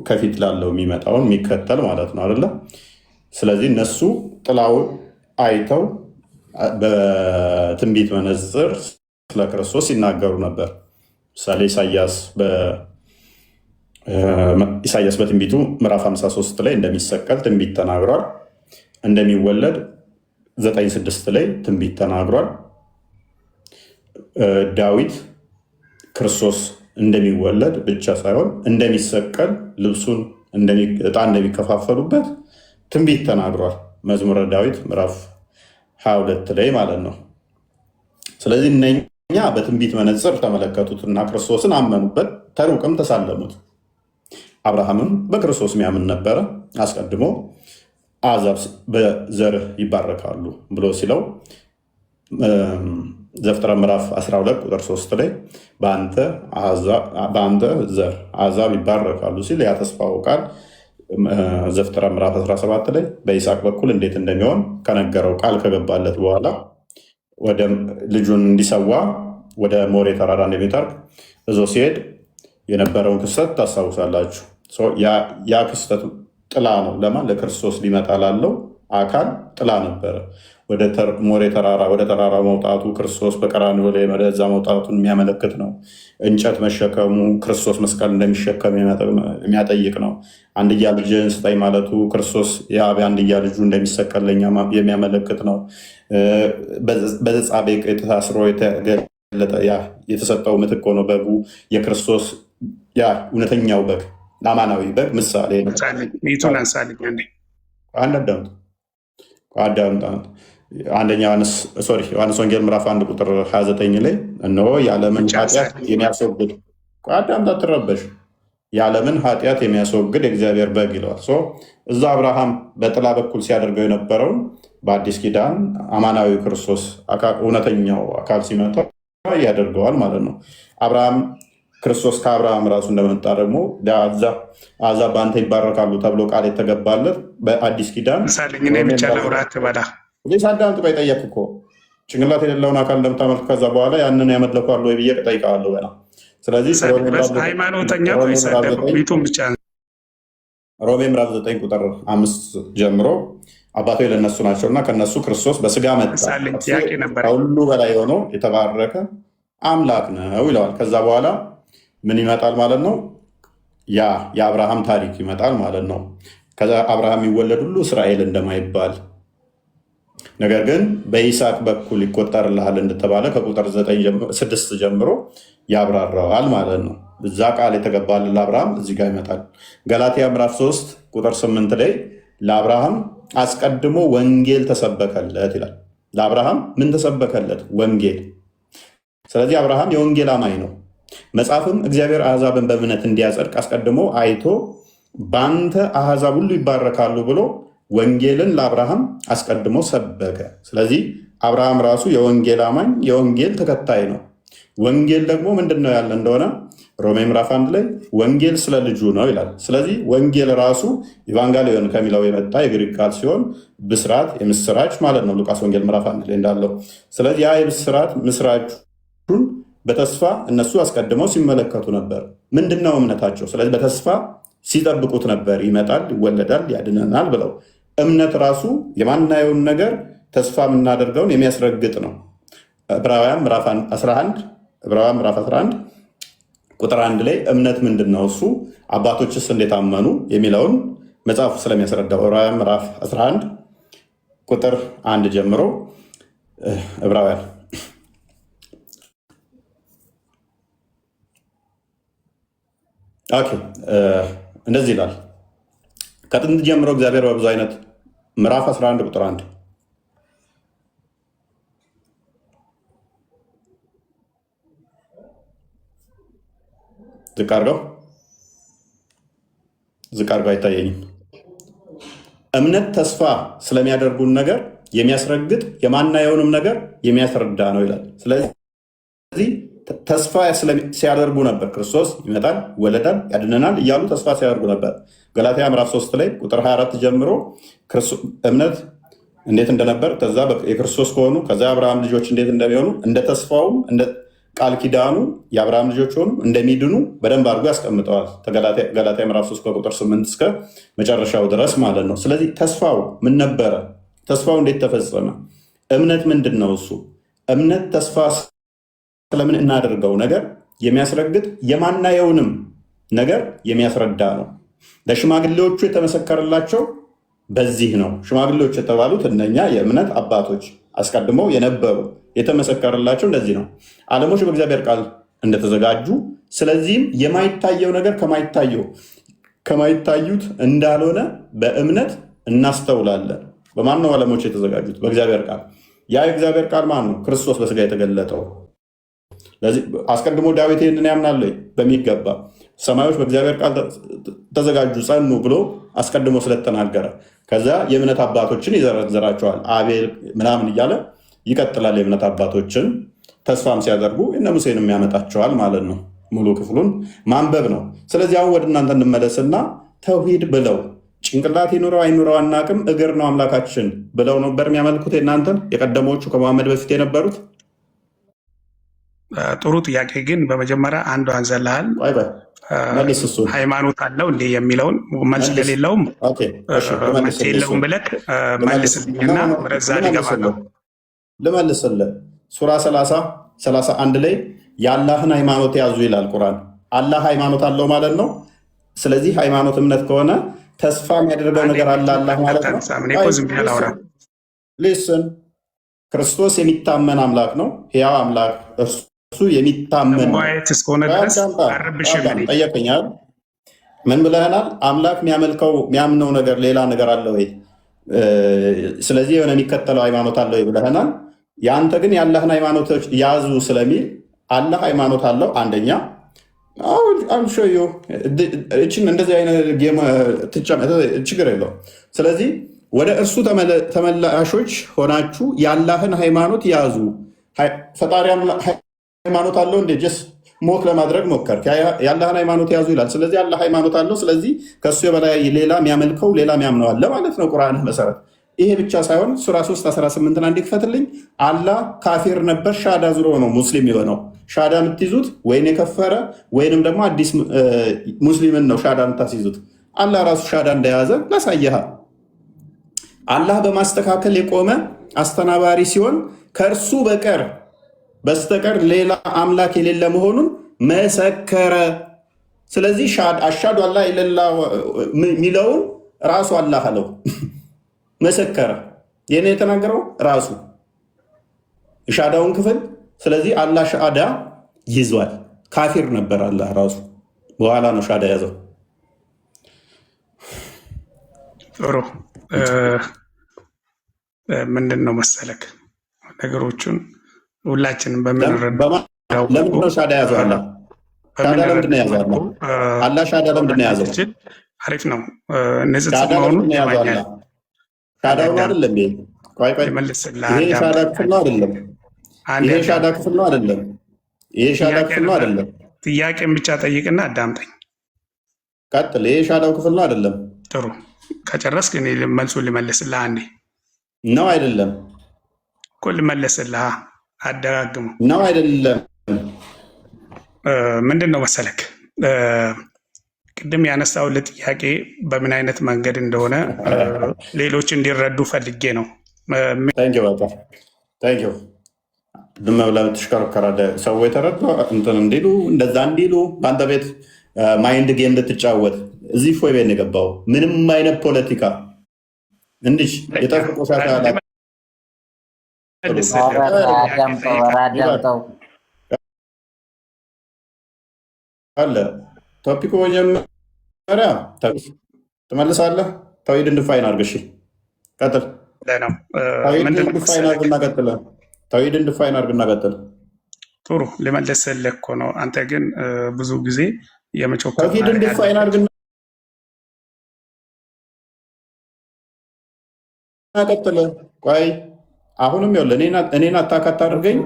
ከፊት ላለው የሚመጣውን የሚከተል ማለት ነው አይደለ? ስለዚህ እነሱ ጥላው አይተው በትንቢት መነጽር ስለ ክርስቶስ ይናገሩ ነበር። ምሳሌ ኢሳያስ በትንቢቱ ምዕራፍ 53 ላይ እንደሚሰቀል ትንቢት ተናግሯል። እንደሚወለድ 9:6 ላይ ትንቢት ተናግሯል። ዳዊት ክርስቶስ እንደሚወለድ ብቻ ሳይሆን እንደሚሰቀል ልብሱን ዕጣ እንደሚከፋፈሉበት ትንቢት ተናግሯል። መዝሙረ ዳዊት ምዕራፍ 22 ላይ ማለት ነው። ስለዚህ በትንቢት መነጽር ተመለከቱትና ክርስቶስን አመኑበት፣ ተሩቅም ተሳለሙት። አብርሃምም በክርስቶስ የሚያምን ነበረ፣ አስቀድሞ አሕዛብ በዘርህ ይባረካሉ ብሎ ሲለው ዘፍጥረት ምዕራፍ 12 ቁጥር 3 ላይ በአንተ ዘር አሕዛብ ይባረካሉ ሲል ያ ተስፋው ቃል ዘፍጥረት ምዕራፍ 17 ላይ በይስሐቅ በኩል እንዴት እንደሚሆን ከነገረው ቃል ከገባለት በኋላ ወደ ልጁን እንዲሰዋ ወደ ሞሬ ተራራ እንደሚታርቅ እዞ ሲሄድ የነበረውን ክስተት ታስታውሳላችሁ። ያ ክስተት ጥላ ነው። ለማን? ለክርስቶስ ሊመጣ ላለው አካል ጥላ ነበረ። ወደ ሞሬ ተራራ ወደ ተራራ መውጣቱ ክርስቶስ በቀራንዮ ላይ ወደዛ መውጣቱን የሚያመለክት ነው። እንጨት መሸከሙ ክርስቶስ መስቀል እንደሚሸከም የሚያጠይቅ ነው። አንድያ ልጅህን ስጠኝ ማለቱ ክርስቶስ የአብ አንድያ ልጁ እንደሚሰቀል ለእኛ የሚያመለክት ነው። በዕፀ ቤቅ ታስሮ የተገለጠ የተሰጠው ምትክ ሆኖ በጉ የክርስቶስ እውነተኛው በግ አማናዊ በግ ምሳሌ ነው። አንደኛ ዮሐንስ ወንጌል ምዕራፍ 1 ቁጥር 29 ላይ እነሆ የዓለምን ኃጢአት የሚያስወግድ አዳምጥ፣ አትረበሽ፣ የዓለምን ኃጢአት የሚያስወግድ የእግዚአብሔር በግ ይለዋል። እዛ አብርሃም በጥላ በኩል ሲያደርገው የነበረውን በአዲስ ኪዳን አማናዊ ክርስቶስ እውነተኛው አካል ሲመጣ ያደርገዋል ማለት ነው። አብርሃም ክርስቶስ ከአብርሃም ራሱ እንደመጣ ደግሞ አሕዛብ በአንተ ይባረካሉ ተብሎ ቃል የተገባለት በአዲስ ኪዳን ሳዳምጥ ቆይ ጠየቅህ እኮ ጭንቅላት የሌለውን አካል እንደምታመልክ ከዛ በኋላ ያንን ያመለኳሉ ወይ ብዬ እጠይቅሃለሁ ገና። ስለዚህ ሮሜ ምዕራፍ 9 ቁጥር 5 ጀምሮ አባቶች ለእነሱ ናቸውና ከነሱ ክርስቶስ በስጋ መጣ፣ ከሁሉ በላይ ሆኖ የተባረከ አምላክ ነው ይለዋል። ከዛ በኋላ ምን ይመጣል ማለት ነው? ያ የአብርሃም ታሪክ ይመጣል ማለት ነው። ከዛ አብርሃም የሚወለድ ሁሉ እስራኤል እንደማይባል ነገር ግን በይስሐቅ በኩል ይቆጠርልሃል እንደተባለ ከቁጥር 6 ጀምሮ ያብራራዋል ማለት ነው። እዛ ቃል የተገባልን ለአብርሃም እዚህ ጋር ይመጣል። ገላትያ ምዕራፍ 3 ቁጥር 8 ላይ ለአብርሃም አስቀድሞ ወንጌል ተሰበከለት ይላል። ለአብርሃም ምን ተሰበከለት? ወንጌል። ስለዚህ አብርሃም የወንጌል አማኝ ነው። መጽሐፍም እግዚአብሔር አሕዛብን በእምነት እንዲያጸድቅ አስቀድሞ አይቶ በአንተ አሕዛብ ሁሉ ይባረካሉ ብሎ ወንጌልን ለአብርሃም አስቀድሞ ሰበከ። ስለዚህ አብርሃም ራሱ የወንጌል አማኝ የወንጌል ተከታይ ነው። ወንጌል ደግሞ ምንድን ነው ያለ እንደሆነ ሮሜ ምዕራፍ 1 ላይ ወንጌል ስለ ልጁ ነው ይላል። ስለዚህ ወንጌል ራሱ ኢቫንጋሊዮን ከሚለው የመጣ የግሪክ ቃል ሲሆን ብስራት፣ የምስራች ማለት ነው። ሉቃስ ወንጌል ምዕራፍ 1 ላይ እንዳለው። ስለዚህ ያ የብስራት ምስራቹን በተስፋ እነሱ አስቀድመው ሲመለከቱ ነበር። ምንድነው እምነታቸው? ስለዚህ በተስፋ ሲጠብቁት ነበር። ይመጣል፣ ይወለዳል፣ ያድነናል ብለው። እምነት ራሱ የማናየውን ነገር ተስፋ የምናደርገውን የሚያስረግጥ ነው። ዕብራውያን ምዕራፍ 11 ቁጥር 1 ላይ እምነት ምንድን ነው እሱ አባቶችስ እንዴት አመኑ የሚለውን መጽሐፉ ስለሚያስረዳው ዕብራውያን ምዕራፍ 11 ቁጥር 1 ጀምሮ ዕብራውያን እንደዚህ ይላል። ከጥንት ጀምሮ እግዚአብሔር በብዙ አይነት ምዕራፍ 11 ቁጥር 1 ዝቅ አድርገው አይታየኝም። እምነት ተስፋ ስለሚያደርጉን ነገር የሚያስረግጥ የማናየውንም ነገር የሚያስረዳ ነው ይላል። ስለዚህ ተስፋ ሲያደርጉ ነበር። ክርስቶስ ይመጣል፣ ይወለዳል፣ ያድነናል እያሉ ተስፋ ሲያደርጉ ነበር። ገላትያ ምዕራፍ 3 ላይ ቁጥር 24 ጀምሮ እምነት እንዴት እንደነበር ከዛ የክርስቶስ ከሆኑ ከዛ የአብርሃም ልጆች እንዴት እንደሚሆኑ እንደ ተስፋውም እንደ ቃል ኪዳኑ የአብርሃም ልጆች ሆኑ እንደሚድኑ በደንብ አድርጎ ያስቀምጠዋል። ገላትያ ምዕራፍ 3 ከቁጥር 8 እስከ መጨረሻው ድረስ ማለት ነው። ስለዚህ ተስፋው ምን ነበረ? ተስፋው እንዴት ተፈጸመ? እምነት ምንድን ነው? እሱ እምነት ተስፋ ስለምን እናደርገው ነገር የሚያስረግጥ የማናየውንም ነገር የሚያስረዳ ነው። ለሽማግሌዎቹ የተመሰከረላቸው በዚህ ነው። ሽማግሌዎች የተባሉት እነኛ የእምነት አባቶች አስቀድመው የነበሩ የተመሰከረላቸው እንደዚህ ነው። ዓለሞች በእግዚአብሔር ቃል እንደተዘጋጁ፣ ስለዚህም የማይታየው ነገር ከማይታዩት እንዳልሆነ በእምነት እናስተውላለን። በማን ነው ዓለሞች የተዘጋጁት? በእግዚአብሔር ቃል። ያ የእግዚአብሔር ቃል ማን ነው? ክርስቶስ በስጋ የተገለጠው ለዚህ አስቀድሞ ዳዊት ይህንን ያምናል በሚገባ ሰማዮች በእግዚአብሔር ቃል ተዘጋጁ ጸኑ ብሎ አስቀድሞ ስለተናገረ ከዛ የእምነት አባቶችን ይዘረዝራቸዋል። አቤል ምናምን እያለ ይቀጥላል። የእምነት አባቶችን ተስፋም ሲያደርጉ እነ ሙሴንም ያመጣቸዋል ማለት ነው። ሙሉ ክፍሉን ማንበብ ነው። ስለዚህ አሁን ወደ እናንተ እንመለስና ተውሂድ ብለው ጭንቅላት ይኑረው አይኑረው አናቅም፣ እግር ነው አምላካችን ብለው ነበር የሚያመልኩት የእናንተን የቀደሞቹ ከመሐመድ በፊት የነበሩት። ጥሩ ጥያቄ ግን በመጀመሪያ አንዷን ዘለሃል። ሃይማኖት አለው እንዴ የሚለውን መልስ ከሌለውም መልስ የለውም ብለህ መልስልኝና ወደዛ ሊገባለሁ። ልመልስልህ። ሱራ 31 ላይ የአላህን ሃይማኖት ያዙ ይላል ቁርአን። አላህ ሃይማኖት አለው ማለት ነው። ስለዚህ ሃይማኖት እምነት ከሆነ ተስፋ የሚያደርገው ነገር አለ አላህ ማለት ነው። ሊስን ክርስቶስ የሚታመን አምላክ ነው፣ ሕያው አምላክ እሱ የሚታመን እስከሆነ ድረስ ጠየቀኛል። ምን ብለህናል? አምላክ የሚያመልከው የሚያምነው ነገር ሌላ ነገር አለ ወይ? ስለዚህ የሆነ የሚከተለው ሃይማኖት አለ ወይ ብለህናል። የአንተ ግን የአላህን ሃይማኖቶች ያዙ ስለሚል አላህ ሃይማኖት አለው አንደኛ አልሾዩ እችን እንደዚህ አይነት ችግር የለው። ስለዚህ ወደ እርሱ ተመላሾች ሆናችሁ የአላህን ሃይማኖት ያዙ። ፈጣሪ ሃይማኖት አለው እንዴ? ጀስ ሞክ ለማድረግ ሞከርክ። የአላህን ሃይማኖት ያዙ ይላል። ስለዚህ አላህ ሃይማኖት አለው። ስለዚህ ከእሱ የበላይ ሌላ የሚያመልከው ሌላ የሚያምነው አለ ማለት ነው ቁርአንህ መሰረት። ይሄ ብቻ ሳይሆን ሱራ 3:18 አንድ ይክፈትልኝ። አላህ ካፊር ነበር ሻዳ ዙሮ ነው ሙስሊም የሆነው። ሻዳ የምትይዙት ወይን የከፈረ ወይንም ደግሞ አዲስ ሙስሊምን ነው ሻዳ የምታስይዙት። አላህ ራሱ ሻዳ እንደያዘ ላሳየሃ። አላህ በማስተካከል የቆመ አስተናባሪ ሲሆን ከእርሱ በስተቀር ሌላ አምላክ የሌለ መሆኑን መሰከረ። ስለዚህ አሻዱ አላህ ኢለላ የሚለውን ራሱ አላህ አለው መሰከረ። ይህን የተናገረው ራሱ ሻዳውን ክፍል። ስለዚህ አላህ ሻዳ ይዟል። ካፊር ነበር አላህ ራሱ፣ በኋላ ነው ሻዳ ያዘው። ጥሩ ምንድን ነው መሰለክ ነገሮቹን ሁላችንም በምንረዳው ለምንድን ነው ሻዳ ያዘው? ሻዳ ለምንድን ነው ያዘው? አላህ ሻዳ ለምንድን ነው ያዘው? አሪፍ ነው ንጽጽር መሆኑ ይገባኛል። ሻዳውን አይደለም ይሄ ሻዳ ክፍል ነው አይደለም። ይሄ ሻዳ ክፍል ነው አይደለም። ይሄ ሻዳ ክፍል ነው አይደለም። ጥያቄን ብቻ ጠይቅና አዳምጠኝ። ቀጥል። ይሄ ሻዳው ክፍል ነው አይደለም። ጥሩ ከጨረስክ እኔ መልሱን ልመልስልህ። አንዴ ነው አይደለም እኮ ልመልስልህ። አደጋግሙ ነው አይደለም። ምንድን ነው መሰለክ ቅድም ያነሳውልህ ጥያቄ በምን አይነት መንገድ እንደሆነ ሌሎች እንዲረዱ ፈልጌ ነው። ድመ ብለህ ትሽከረከራለህ። ሰው የተረዱ እንትን እንዲሉ እንደዛ እንዲሉ በአንተ ቤት ማይንድ ጌም እንድትጫወት እዚህ ፎይ ቤት የገባው ምንም አይነት ፖለቲካ እንዲህ የጠፍቆ ሻሻ አለ ቶፒኩ መጀመሪያ ትመልሳለህ። ተውሂድ እንድፋይን አድርግ። እሺ ቀጥል። ተውሂድ እንድፋይን አድርግና ቀጥል። ጥሩ ልመልስልህ እኮ ነው። አንተ ግን ብዙ ጊዜ የመጮህ ተውሂድ እንድፋይን አድርግና ቀጥል። ቆይ አሁንም ይኸውልህ እኔን አታካት አድርገኝ።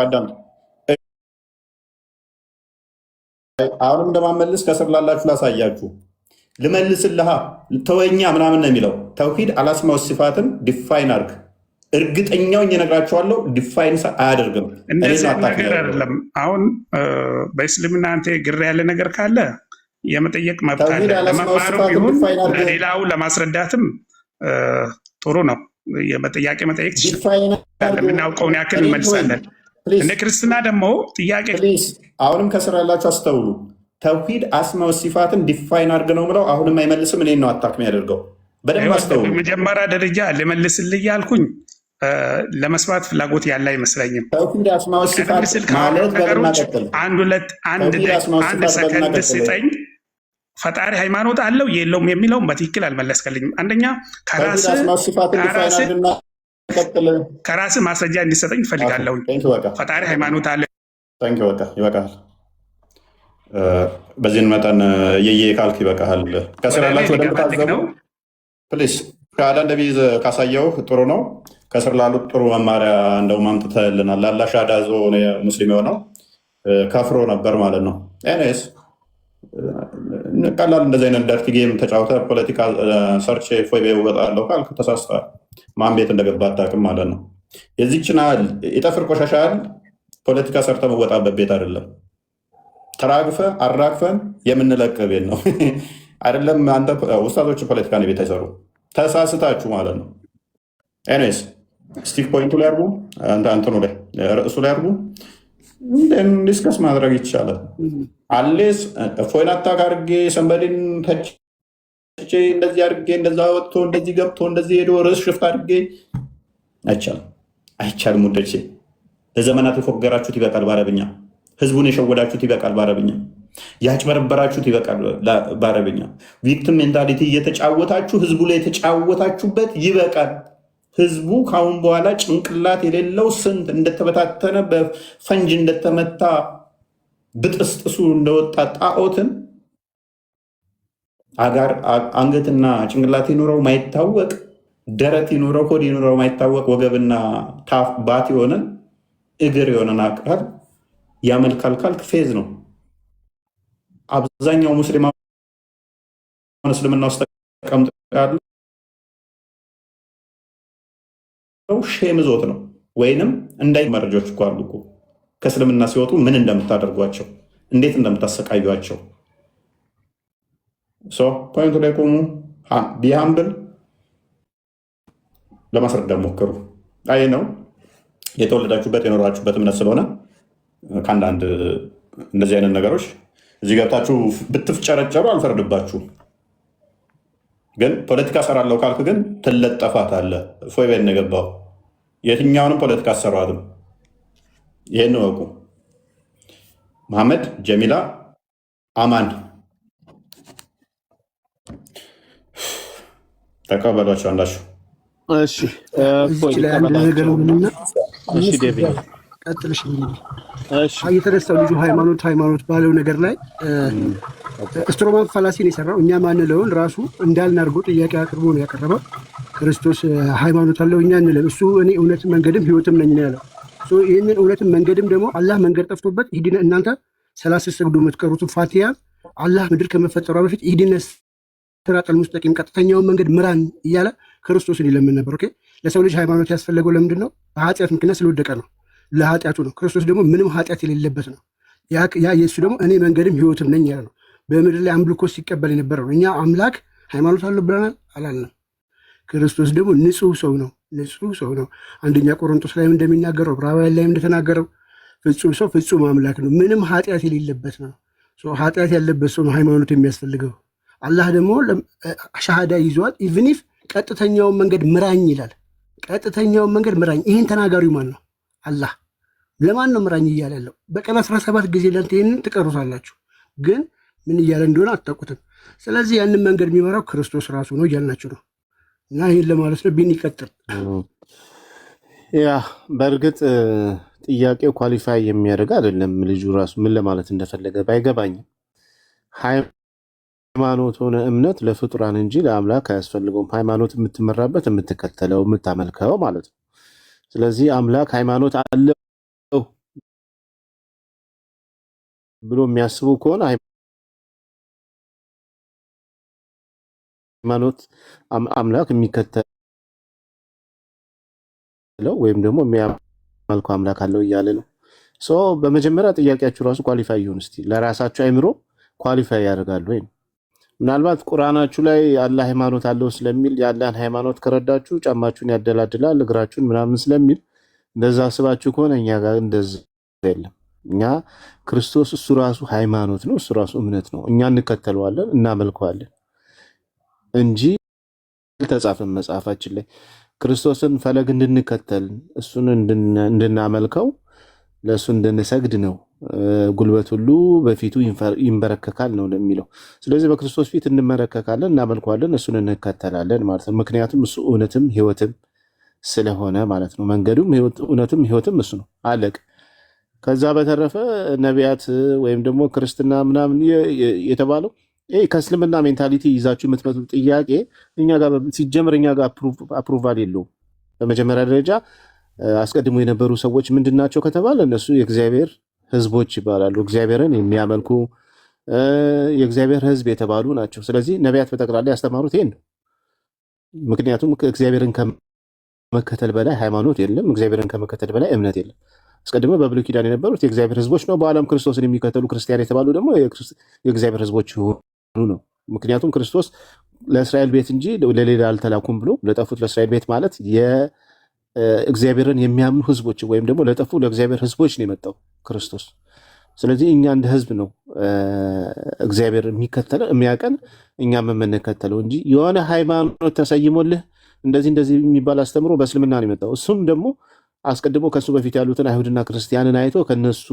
አዳምጥ። አሁንም እንደማመልስ ከስር ላላችሁ ላሳያችሁ። ልመልስልሃ ተወኛ ምናምን ነው የሚለው። ተውሂድ አላስማ ወሲፋትን ዲፋይን አድርግ። እርግጠኛው እነግራቸዋለሁ ዲፋይን አያደርግም። እንደዚህ ነገር አይደለም። አሁን በእስልምና አንተ ግር ያለ ነገር ካለ የመጠየቅ መብት አለ። ለመማሩ ቢሆን ለሌላው ለማስረዳትም ጥሩ ነው። ጥያቄ መጠየቅ የምናውቀውን ያክል እንመልሳለን። እንደ ክርስትና ደግሞ ጥያቄ አሁንም ከስር ያላችሁ አስተውሉ። ተውሂድ አስማ ወሲፋትን ዲፋይን አድርግ ነው ብለው አሁንም አይመልስም። እኔን ነው አታክ የሚያደርገው። በደንብ አስተውሉ። በመጀመሪያ ደረጃ ልመልስልህ ያልኩኝ ለመስማት ፍላጎት ያለ አይመስለኝም። ተውሂድ አስማ ወሲፋት ማለት አንድ ሰከንድ ስጠኝ። ፈጣሪ ሃይማኖት አለው የለውም የሚለውም በትክክል አልመለስከልኝም። አንደኛ ከራስህ ከራስህ ማስረጃ እንዲሰጠኝ እፈልጋለሁ። ፈጣሪ ሃይማኖት አለ። በቃ ይበቃል። በዚህን መጠን የየ ካልክ ይበቃል። ከስር ያላችሁ ወደምታዘቡ ፕሊስ ከአዳን ቢዝ ካሳየው ጥሩ ነው። ከስር ላሉት ጥሩ መማሪያ እንደውም አምጥተህልናል። ላላ ሻዳዞ ሙስሊም የሆነው ከፍሮ ነበር ማለት ነው። ኤኒዌይስ ቀላል እንደዚህ አይነት ደርቲ ጌም ተጫውተ ፖለቲካ ሰርች ፎይ እወጣለሁ ካልክ ተሳስተሃል። ማን ቤት እንደገባ አታውቅም ማለት ነው። የዚችን ያህል የጠፍር ቆሻሻ ያህል ፖለቲካ ሰርተ መወጣበት ቤት አይደለም። ተራግፈ አራግፈን የምንለቅ ቤት ነው አይደለም። አንተ ውስታቶች ፖለቲካ ቤት አይሰሩ ተሳስታችሁ ማለት ነው። ኤኒዌይስ ስቲክ ፖይንቱ ላይ አርጉ፣ እንትኑ ላይ ርዕሱ ላይ አርጉ። ዲስከስ ማድረግ ይቻላል። አሌስ ፎይን አታክ አድርጌ ሰንበዲን ተቼ እንደዚህ አድርጌ እንደዛ ወጥቶ እንደዚህ ገብቶ እንደዚህ ሄዶ ርዕስ ሽፍት አድርጌ አይቻልም። ውዶቼ ለዘመናት የፎገራችሁት ይበቃል በአረብኛ። ህዝቡን የሸወዳችሁት ይበቃል በአረብኛ። ያጭበረበራችሁት ይበቃል በአረብኛ። ቪክቲም ሜንታሊቲ እየተጫወታችሁ ህዝቡ ላይ የተጫወታችሁበት ይበቃል። ህዝቡ ከአሁን በኋላ ጭንቅላት የሌለው ስንት እንደተበታተነ በፈንጅ እንደተመታ ብጥስጥሱ እንደወጣ ጣዖትን አንገትና ጭንቅላት ይኑረው ማይታወቅ፣ ደረት ይኑረው ሆድ ይኑረው ማይታወቅ፣ ወገብና ታፍ ባት የሆነን እግር የሆነን አካል ያመልካል ካልክ ፌዝ ነው። አብዛኛው ሙስሊም እስልምና ውስጥ ተቀምጦ ያለው ሼም ዞት ነው። ወይንም እንዳይ መረጃዎች እኮ አሉ እኮ ከእስልምና ሲወጡ ምን እንደምታደርጓቸው እንዴት እንደምታሰቃዩቸው። ፖይንቱ ላይ ቆሙ። ቢሃምብል ለማስረዳት ሞክሩ። አይ ነው የተወለዳችሁበት የኖራችሁበት እምነት ስለሆነ ከአንዳንድ እንደዚህ አይነት ነገሮች እዚህ ገብታችሁ ብትፍጨረጨሩ አልፈርድባችሁም። ግን ፖለቲካ ሰራለው ካልክ ግን ትለጠፋት አለ። ፎይ ቤት ነው የገባው። የትኛውንም ፖለቲካ አሰራትም። ይሄን ወቁ። መሐመድ፣ ጀሚላ፣ አማን ተቀበሏቸው አንዳችሁ። ቀጥልሽ የተነሳው ልጁ ሃይማኖት ባለው ነገር ላይ ስትሮማን ፋላሲን የሰራው እኛ ማንለውን ራሱ እንዳልናርጎ ጥያቄ አቅርቦ ነው ያቀረበው። ክርስቶስ ሃይማኖት አለው እኛ እንለም። እሱ እኔ እውነት መንገድም ህይወትም ነኝ ነው ያለው። ይህንን እውነትም መንገድም ደግሞ አላህ መንገድ ጠፍቶበት ሂድነ እናንተ 30 ሰግዶ የምትቀሩትን ፋቲያ አላህ ምድር ከመፈጠሯ በፊት ሂድነ ሲራጠል ሙስተቂም ቀጥተኛውን መንገድ ምራን እያለ ክርስቶስን ይለምን ነበር። ኦኬ ለሰው ልጅ ሃይማኖት ያስፈለገው ለምንድን ነው? በኃጢአት ምክንያት ስለወደቀ ነው። ለኃጢአቱ ነው። ክርስቶስ ደግሞ ምንም ኃጢአት የሌለበት ነው። ያ የሱ ደግሞ እኔ መንገድም ህይወትም ነኝ ያለ ነው። በምድር ላይ አምልኮ ሲቀበል የነበረ ነው። እኛ አምላክ ሃይማኖት አለው ብለናል አላልንም። ክርስቶስ ደግሞ ንጹህ ሰው ነው። አንደኛ ቆሮንቶስ ላይም እንደሚናገረው ዕብራውያን ላይም እንደተናገረው ፍጹም ሰው ፍጹም አምላክ ነው። ምንም ኃጢአት የሌለበት ነው። ኃጢአት ያለበት ሰው ነው ሃይማኖት የሚያስፈልገው። አላህ ደግሞ ሻሃዳ ይዟል። ኢቭኒፍ ቀጥተኛውን መንገድ ምራኝ ይላል። ቀጥተኛውን መንገድ ምራኝ። ይህን ተናጋሪው ማን ነው? አላህ። ለማን ነው ምራኝ እያለ ያለው? በቀን 17 ጊዜ ለንተ ይህንን ትቀሩታላችሁ፣ ግን ምን እያለ እንደሆነ አታውቁትም። ስለዚህ ያንን መንገድ የሚመራው ክርስቶስ ራሱ ነው እያልናችሁ ነው። እና ይህን ለማለት ነው። ቢን ይቀጥል። ያ በእርግጥ ጥያቄው ኳሊፋይ የሚያደርግ አይደለም። ልጁ ራሱ ምን ለማለት እንደፈለገ ባይገባኝም ሃይማኖት ሆነ እምነት ለፍጡራን እንጂ ለአምላክ አያስፈልገውም። ሃይማኖት የምትመራበት የምትከተለው፣ የምታመልከው ማለት ነው። ስለዚህ አምላክ ሃይማኖት አለው ብሎ የሚያስቡ ከሆነ ሃይማኖት አምላክ የሚከተለው ወይም ደግሞ የሚያመልከው አምላክ አለው እያለ ነው። በመጀመሪያ ጥያቄያችሁ ራሱ ኳሊፋይ ይሁን እስቲ። ለራሳችሁ አይምሮ ኳሊፋይ ያደርጋሉ ወይ? ምናልባት ቁርአናችሁ ላይ አላህ ሃይማኖት አለው ስለሚል የአላህን ሃይማኖት ከረዳችሁ ጫማችሁን ያደላድላል እግራችሁን ምናምን ስለሚል እንደዛ አስባችሁ ከሆነ እኛ ጋር እንደዛ የለም። እኛ ክርስቶስ እሱ ራሱ ሃይማኖት ነው፣ እሱ ራሱ እምነት ነው። እኛ እንከተለዋለን፣ እናመልከዋለን እንጂ ተጻፈን መጽሐፋችን ላይ ክርስቶስን ፈለግ እንድንከተል እሱን እንድናመልከው ለእሱ እንድንሰግድ ነው። ጉልበት ሁሉ በፊቱ ይንበረከካል ነው የሚለው። ስለዚህ በክርስቶስ ፊት እንመረከካለን፣ እናመልከዋለን፣ እሱን እንከተላለን ማለት ነው። ምክንያቱም እሱ እውነትም ህይወትም ስለሆነ ማለት ነው። መንገዱም እውነትም ህይወትም እሱ ነው። አለቅ ከዛ በተረፈ ነቢያት ወይም ደግሞ ክርስትና ምናምን የተባለው ይሄ ከእስልምና ሜንታሊቲ ይዛችሁ የምትመጡት ጥያቄ እኛ ጋር ሲጀምር እኛ ጋር አፕሩቫል የለውም። በመጀመሪያ ደረጃ አስቀድሞ የነበሩ ሰዎች ምንድን ናቸው ከተባለ እነሱ የእግዚአብሔር ህዝቦች ይባላሉ። እግዚአብሔርን የሚያመልኩ የእግዚአብሔር ህዝብ የተባሉ ናቸው። ስለዚህ ነቢያት በጠቅላላ ያስተማሩት ይሄን ነው። ምክንያቱም እግዚአብሔርን ከመከተል በላይ ሃይማኖት የለም። እግዚአብሔርን ከመከተል በላይ እምነት የለም። አስቀድሞ በብሉይ ኪዳን የነበሩት የእግዚአብሔር ህዝቦች ነው። በኋላም ክርስቶስን የሚከተሉ ክርስቲያን የተባሉ ደግሞ የእግዚአብሔር ህዝቦች የሆኑ ነው። ምክንያቱም ክርስቶስ ለእስራኤል ቤት እንጂ ለሌላ አልተላኩም ብሎ ለጠፉት ለእስራኤል ቤት ማለት የእግዚአብሔርን የሚያምኑ ህዝቦች ወይም ደግሞ ለጠፉ ለእግዚአብሔር ህዝቦች ነው የመጣው ክርስቶስ። ስለዚህ እኛ እንደ ህዝብ ነው እግዚአብሔር የሚከተለው የሚያቀን እኛም የምንከተለው እንጂ የሆነ ሃይማኖት ተሰይሞልህ እንደዚህ የሚባል አስተምሮ በእስልምና ነው የመጣው። እሱም ደግሞ አስቀድሞ ከሱ በፊት ያሉትን አይሁድና ክርስቲያንን አይቶ ከነሱ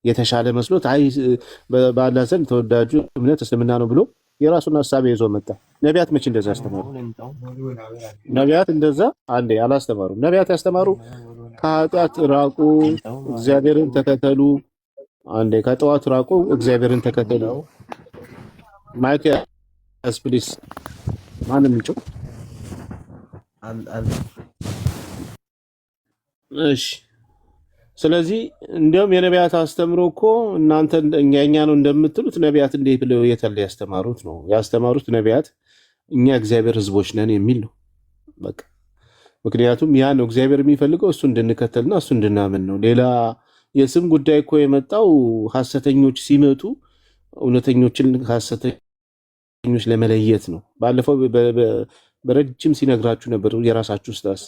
የተሻለ መስሎት አይ በአላህ ዘንድ ተወዳጁ እምነት እስልምና ነው ብሎ የራሱን ሐሳብ ይዞ መጣ። ነቢያት መቼ እንደዛ አስተማሩ? ነቢያት እንደዛ አንዴ አላስተማሩም። ነቢያት ያስተማሩ ከኃጢአት ራቁ፣ እግዚአብሔርን ተከተሉ። አንዴ ከጠዋት ራቁ፣ እግዚአብሔርን ተከተሉ። ማይክ ያስ ፕሊስ ማንም ይጮህ። እሺ ስለዚህ እንዲያውም የነቢያት አስተምሮ እኮ እናንተ እኛ ነው እንደምትሉት ነቢያት እንዴት ብለው የተለ ያስተማሩት ነው ያስተማሩት ነቢያት እኛ እግዚአብሔር ህዝቦች ነን የሚል ነው በቃ። ምክንያቱም ያ ነው እግዚአብሔር የሚፈልገው እሱ እንድንከተልና እሱ እንድናምን ነው። ሌላ የስም ጉዳይ እኮ የመጣው ሐሰተኞች ሲመጡ እውነተኞችን ሐሰተኞች ለመለየት ነው። ባለፈው በረጅም ሲነግራችሁ ነበር የራሳችሁ ስታስ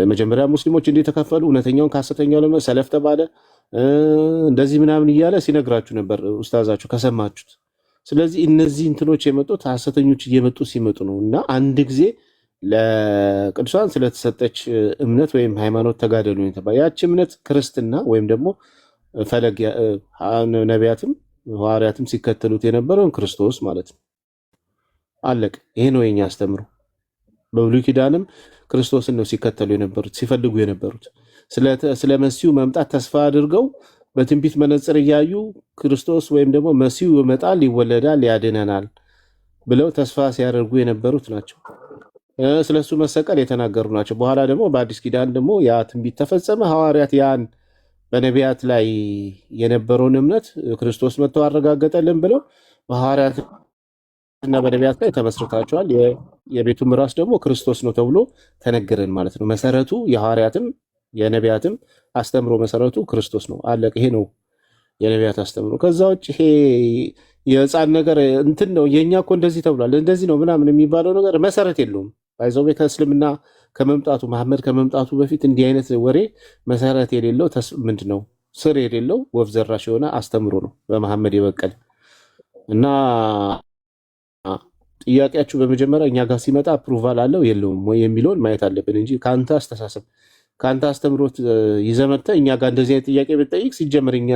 መጀመሪያ ሙስሊሞች እንዴት ተከፈሉ፣ እውነተኛውን ከሐሰተኛው ሰለፍ ተባለ፣ እንደዚህ ምናምን እያለ ሲነግራችሁ ነበር ኡስታዛችሁ ከሰማችሁት። ስለዚህ እነዚህ እንትኖች የመጡት ሐሰተኞች እየመጡ ሲመጡ ነው። እና አንድ ጊዜ ለቅዱሳን ስለተሰጠች እምነት ወይም ሃይማኖት ተጋደሉ የተባለ ያቺ እምነት ክርስትና ወይም ደግሞ ፈለግ ነቢያትም ሐዋርያትም ሲከተሉት የነበረውን ክርስቶስ ማለት ነው። አለቅ ይሄ ነው የኛ አስተምሮ። በብሉይ ኪዳንም ክርስቶስን ነው ሲከተሉ የነበሩት ሲፈልጉ የነበሩት። ስለ መሲሁ መምጣት ተስፋ አድርገው በትንቢት መነጽር እያዩ ክርስቶስ ወይም ደግሞ መሲሁ ይመጣል፣ ይወለዳል፣ ያድነናል ብለው ተስፋ ሲያደርጉ የነበሩት ናቸው። ስለሱ መሰቀል የተናገሩ ናቸው። በኋላ ደግሞ በአዲስ ኪዳን ደግሞ ያ ትንቢት ተፈጸመ። ሐዋርያት ያን በነቢያት ላይ የነበረውን እምነት ክርስቶስ መጥቶ አረጋገጠልን ብለው በሐዋርያት እና በነቢያት ላይ ተመስርታቸዋል። የቤቱም ራስ ደግሞ ክርስቶስ ነው ተብሎ ተነገረን ማለት ነው። መሰረቱ የሐዋርያትም የነቢያትም አስተምሮ መሰረቱ ክርስቶስ ነው። አለቀ። ይሄ ነው የነቢያት አስተምሮ። ከዛ ውጭ ይሄ የህፃን ነገር እንትን ነው የኛ እኮ እንደዚህ ተብሏል እንደዚህ ነው ምናምን የሚባለው ነገር መሰረት የለውም። ባይዘው ከእስልምና ከመምጣቱ መሐመድ ከመምጣቱ በፊት እንዲህ አይነት ወሬ መሰረት የሌለው ምንድነው ስር የሌለው ወፍ ዘራሽ የሆነ አስተምሮ ነው በመሐመድ የበቀለ እና ጥያቄያችሁ በመጀመሪያ እኛ ጋር ሲመጣ አፕሩቫል አለው የለውም ወይ የሚለውን ማየት አለብን እንጂ ከአንተ አስተሳሰብ ከአንተ አስተምሮት ይዘመተ እኛ ጋር እንደዚህ አይነት ጥያቄ ብትጠይቅ ሲጀምር እኛ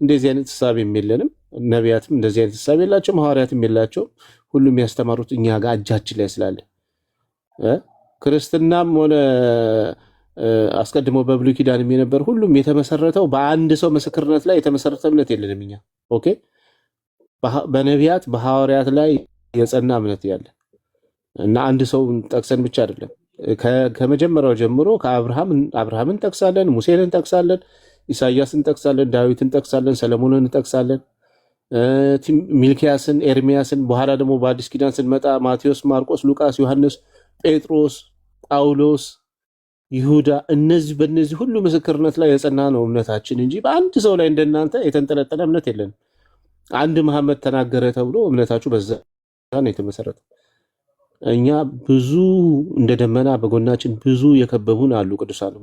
እንደዚህ አይነት ሐሳብ የለንም። ነቢያትም እንደዚህ አይነት ሐሳብ የላቸውም፣ ሐዋርያትም የላቸውም። ሁሉም ያስተማሩት እኛ ጋር እጃችን ላይ ስላለ ክርስትናም ሆነ አስቀድሞ በብሉይ ኪዳንም የነበር ሁሉም የተመሰረተው በአንድ ሰው ምስክርነት ላይ የተመሰረተ እምነት የለንም እኛ። ኦኬ በነቢያት በሐዋርያት ላይ የጸና እምነት ያለ እና አንድ ሰው ጠቅሰን ብቻ አይደለም ከመጀመሪያው ጀምሮ አብርሃምን እንጠቅሳለን፣ ሙሴን እንጠቅሳለን፣ ኢሳያስን እንጠቅሳለን፣ ዳዊትን እንጠቅሳለን፣ ሰለሞንን እንጠቅሳለን፣ ሚልኪያስን፣ ኤርሚያስን። በኋላ ደግሞ በአዲስ ኪዳን ስንመጣ ማቴዎስ፣ ማርቆስ፣ ሉቃስ፣ ዮሐንስ፣ ጴጥሮስ፣ ጳውሎስ፣ ይሁዳ በእነዚህ ሁሉ ምስክርነት ላይ የጸና ነው እምነታችን እንጂ በአንድ ሰው ላይ እንደናንተ የተንጠለጠለ እምነት የለን። አንድ መሐመድ ተናገረ ተብሎ እምነታችሁ በዛ ነው የተመሰረተ። እኛ ብዙ እንደ ደመና በጎናችን ብዙ የከበቡን አሉ ቅዱሳን፣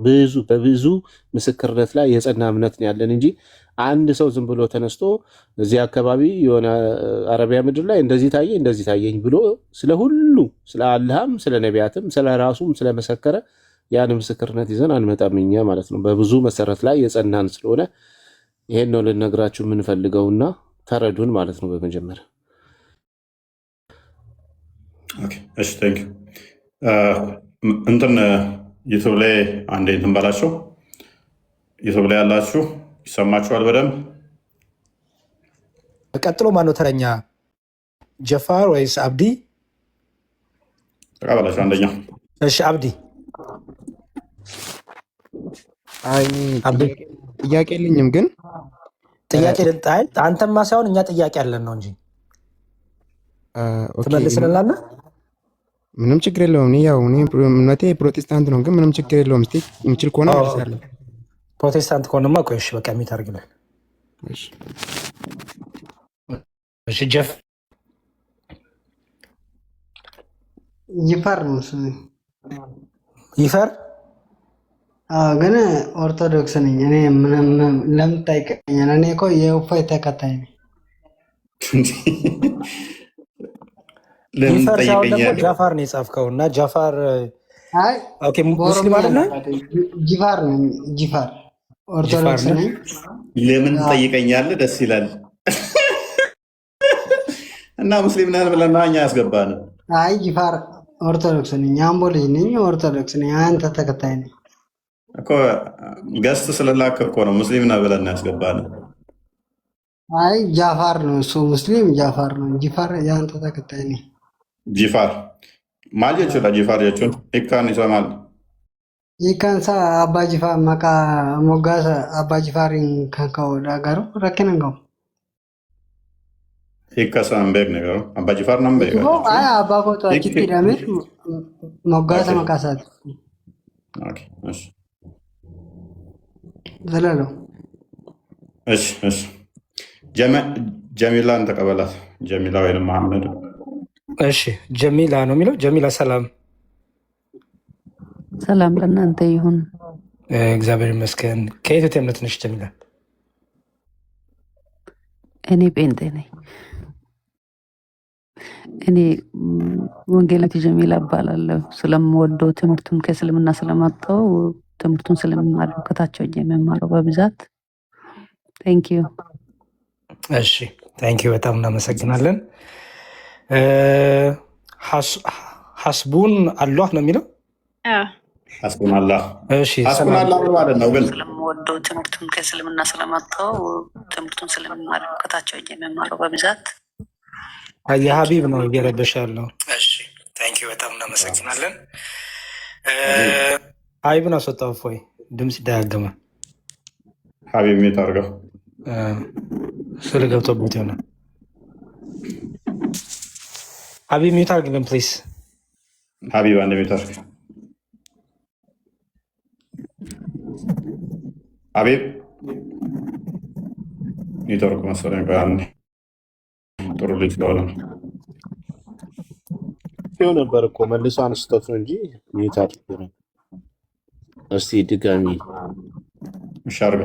በብዙ ምስክርነት ላይ የጸና እምነት ነው ያለን እንጂ አንድ ሰው ዝም ብሎ ተነስቶ እዚህ አካባቢ የሆነ አረቢያ ምድር ላይ እንደዚህ ታየኝ ብሎ ስለ ሁሉ ስለ አላህም ስለ ነቢያትም ስለ ራሱም ስለመሰከረ ያን ምስክርነት ይዘን አንመጣም እኛ ማለት ነው። በብዙ መሰረት ላይ የጸናን ስለሆነ ይሄን ነው ልነግራችሁ የምንፈልገውና ተረዱን ማለት ነው በመጀመሪያ። እሺ ቴንክ እንትን ዩቱብ ላይ አንዴ እንትን በላቸው። ዩቱብ ላይ ያላችሁ ይሰማችኋል በደንብ። ቀጥሎ ማነው ተረኛ? ጀፋር ወይስ አብዲ? ተቀበላችሁ አንደኛ። እሺ አብዲ። ጥያቄ የለኝም ግን ጥያቄ አንተማ ሳይሆን እኛ ጥያቄ አለን ነው እንጂ ትመልስልናለህ። ምንም ችግር የለውም። እኔ እምነቴ ፕሮቴስታንት ነው፣ ግን ምንም ችግር የለውም። እስኪ የምችል ከሆነ መልሳለሁ። ፕሮቴስታንት ከሆነማ ቆይ እሺ በቃ የሚታርግልን። እሺ ጀፍ ይፈር ነው ስሙ ይፈር። ግን ኦርቶዶክስ ነኝ እኔ። ለምን ታይቀኛል? እኔ እኮ የውፋይ ተከታይ ነኝ። ይፈር ሳይሆን ደግሞ ጃፋር ነው የጻፍከው እና ጃፋር ሙስሊም አይደለም። ጂፋር ነኝ። ጂፋር ኦርቶዶክስ ነኝ። ለምን ትጠይቀኛለህ? ደስ ይላል። እና ሙስሊም ነህ ብለና እኛ ያስገባን። አይ ጂፋር ኦርቶዶክስ ነኝ። አምቦ ልጅ ነኝ። ኦርቶዶክስ ነኝ። አንተ ተከታይ ነኝ እኮ። ገስት ስለላክ እኮ ነው ሙስሊም ነህ ብለን ያስገባን። አይ ጃፋር ነው እሱ ሙስሊም ጃፋር ነው። ጂፋር የአንተ ተከታይ ነኝ። ጂፋር ማል jechuudha. ጂፋር jechuun hiikkaan isaa maal? hiikkaan isaa abbaa jifaar maqaa moggaasa abbaa jifaariin kan ka'udha. Garuu rakkina hin qabu. hiikka isaa hin beekne garuu abbaa jifaar nan beeka. Abbaa kootu achitti hidhamee moggaasa maqaa isaati. ዘላለው እሺ እሺ ጀሚላን ተቀበላት። ጀሚላ ወይንም መሐመድ። እሺ ጀሚላ ነው የሚለው። ጀሚላ ሰላም ሰላም ለእናንተ ይሁን። እግዚአብሔር ይመስገን። ከየት እምነት ነሽ ጀሚላ? እኔ ጴንጤ ነኝ። እኔ ወንጌላዊት ጀሚላ እባላለሁ። ስለምወደው ትምህርቱን ከእስልምና ስለማጣው ትምህርቱን ስለምማረው ከታቸው የምማረው በብዛት ቴንኪዩ። እሺ ቴንኪዩ፣ በጣም እናመሰግናለን። ሐስቡን አላህ ነው የሚለው። ሐስቡን አላህ። እሺ ሐስቡን አላህ ማለት ነው። ግን ስለምወደው ትምህርቱን ከእስልምና ስለማጣው ትምህርቱን ስለምማረው ከታቸው የምማረው በብዛት የሀቢብ ነው እየረበሽ ያለው። እሺ ቴንኪዩ፣ በጣም እናመሰግናለን። ሀቢብን አስወጣው። እፎይ ድምፅ ይደጋገማል። ሀቢብ ሜት አድርገው ስለ ገብቶበት ይሆናል። ሀቢብ ሜት አድርግልን ፕሊዝ። ሀቢብ አንድ ሜት አድርግ። ሀቢብ ኔትወርክ መሰለኝ። በአንድ ጥሩ ልጅ ስለሆነ ሲሆን ነበር እኮ መልሶ አንስቶት ነው እንጂ ሜት አድርግ ነው። እስቲ ድጋሚ ሻርገ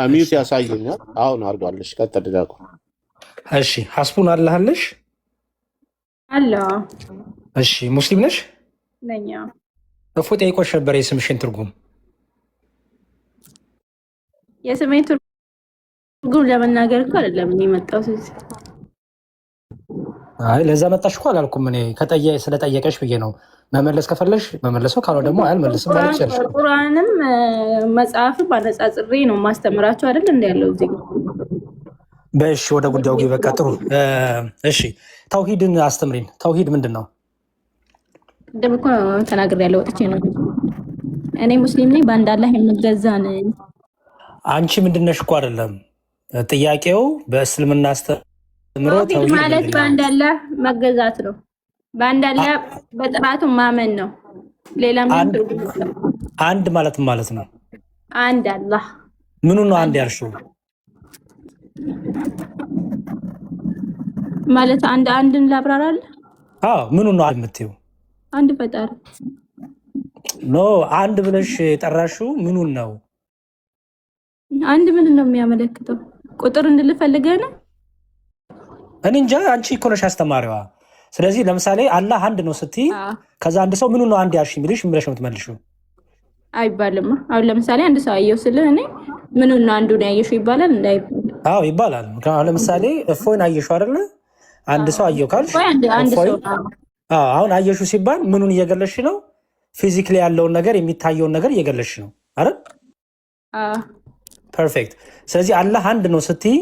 ሚዩት ያሳየኛል። አሁን አድርጓለሽ። ቀጥል ዳቁ። እሺ ሐስቡን አለሃለሽ አለ። እሺ ሙስሊም ነሽ? ነኝ። እፎ ጠይቆሽ ነበር የስምሽን ትርጉም። የስሜን ትርጉም ለመናገር እኮ አይደለም የመጣሁት። አይ ለዛ መጣሽ እኮ አላልኩም እኔ። ስለጠየቀሽ ብዬ ነው። መመለስ ከፈለሽ መመለሰው፣ ካልሆነ ደግሞ አልመልስም ማለት ይችላል። ቁርአንም መጽሐፍም አነጻጽሬ ነው ማስተምራቸው አይደል እንደ ያለው እዚህ። በእሺ ወደ ጉዳዩ በቃ ጥሩ። እሺ ተውሂድን አስተምሪን። ተውሂድ ምንድን ነው? ቅድም እኮ ተናግሬያለሁ፣ ወጥቼ ነው። እኔ ሙስሊም ነኝ፣ በአንድ አላህ የምገዛ ነኝ። አንቺ ምንድን ነሽ እኮ አይደለም ጥያቄው። በእስልምና አስተምሮ ተውሂድ ማለት በአንድ አላህ መገዛት ነው። በአንድ አላህ በጥራቱ ማመን ነው። ሌላ ምን ትርጉም አለው? አንድ ማለት ነው? አንድ አላህ ምኑ ነው አንድ ያልሽው? ማለት አንድን ላብራራል። ምኑ ነው አንድ የምትይው? አንድ ፈጣሪ ኖ አንድ ብለሽ የጠራሽው ምኑን ነው? አንድ ምን ነው የሚያመለክተው? ቁጥር እንድልፈልገህ ነው? እኔ እንጃ። አንቺ እኮ ነሽ አስተማሪዋ። ስለዚህ ለምሳሌ አላህ አንድ ነው ስትይ ከዛ አንድ ሰው ምኑ ነው አንድ ያልሽ የሚልሽ ምን ብለሽ ነው የምትመልሺው? አይባልም። አሁን ለምሳሌ አንድ ሰው አየው ስልህ እኔ ምኑ ነው አንዱ ነው ያየሽው ይባላል? እንዳይባል። ይባላል። አሁን ለምሳሌ እፎይን አየሽው አይደለ? አንድ ሰው አየው ካልሽ አንድ ሰው አሁን አየሽው ሲባል ምኑን እየገለሽ ነው? ፊዚክሊ ያለውን ነገር የሚታየውን ነገር እየገለሽ ነው አይደል? ፐርፌክት። ስለዚህ አላህ አንድ ነው ስትይ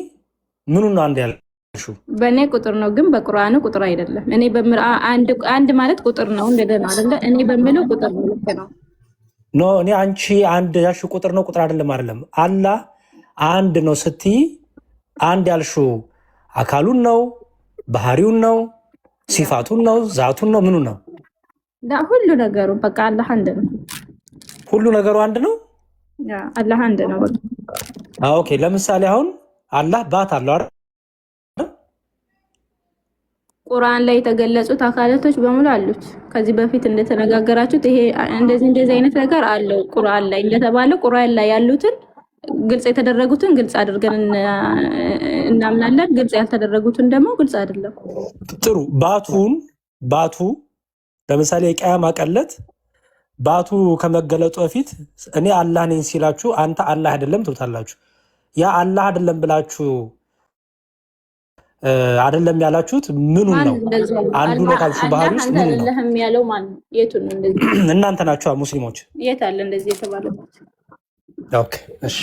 ምኑን ነው አንድ ያልሽው? በእኔ ቁጥር ነው፣ ግን በቁርአኑ ቁጥር አይደለም። እኔ አንድ ማለት ቁጥር ነው እንደደና አይደለ? እኔ በምለው ቁጥር ነው። ልክ ነው። ኖ እኔ አንቺ አንድ ያልሽው ቁጥር ነው ቁጥር አይደለም። አላህ አንድ ነው ስትይ አንድ ያልሽው አካሉን ነው፣ ባህሪውን ነው፣ ሲፋቱን ነው፣ ዛቱን ነው፣ ምኑን ነው? ሁሉ ነገሩ በቃ አላህ አንድ ነው። ሁሉ ነገሩ አንድ ነው። አላህ አንድ ነው። ኦኬ። ለምሳሌ አሁን አላህ ባት አለው አይደል? ቁርአን ላይ የተገለጹት አካላቶች በሙሉ አሉት። ከዚህ በፊት እንደተነጋገራችሁት ይሄ እንደዚህ አይነት ነገር አለው ቁርአን ላይ እንደተባለው ቁርአን ላይ ያሉትን ግልጽ የተደረጉትን ግልጽ አድርገን እናምናለን። ግልጽ ያልተደረጉትን ደግሞ ግልጽ አይደለም። ጥሩ። ባቱ ለምሳሌ የቂያማ ቀለት ባቱ ከመገለጡ በፊት እኔ አላህ ነኝ ሲላችሁ አንተ አላህ አይደለም ትሉታላችሁ። ያ አላህ አይደለም ብላችሁ አይደለም ያላችሁት ምኑን ነው? አንዱ ነው ካልሹ ባህሪ ውስጥ ምኑ ነው? አይደለም ያለው ማን የቱን ነው? እንደዚህ እናንተ ናችሁ ሙስሊሞች። የት አለ እንደዚህ የተባለው? ኦኬ እሺ፣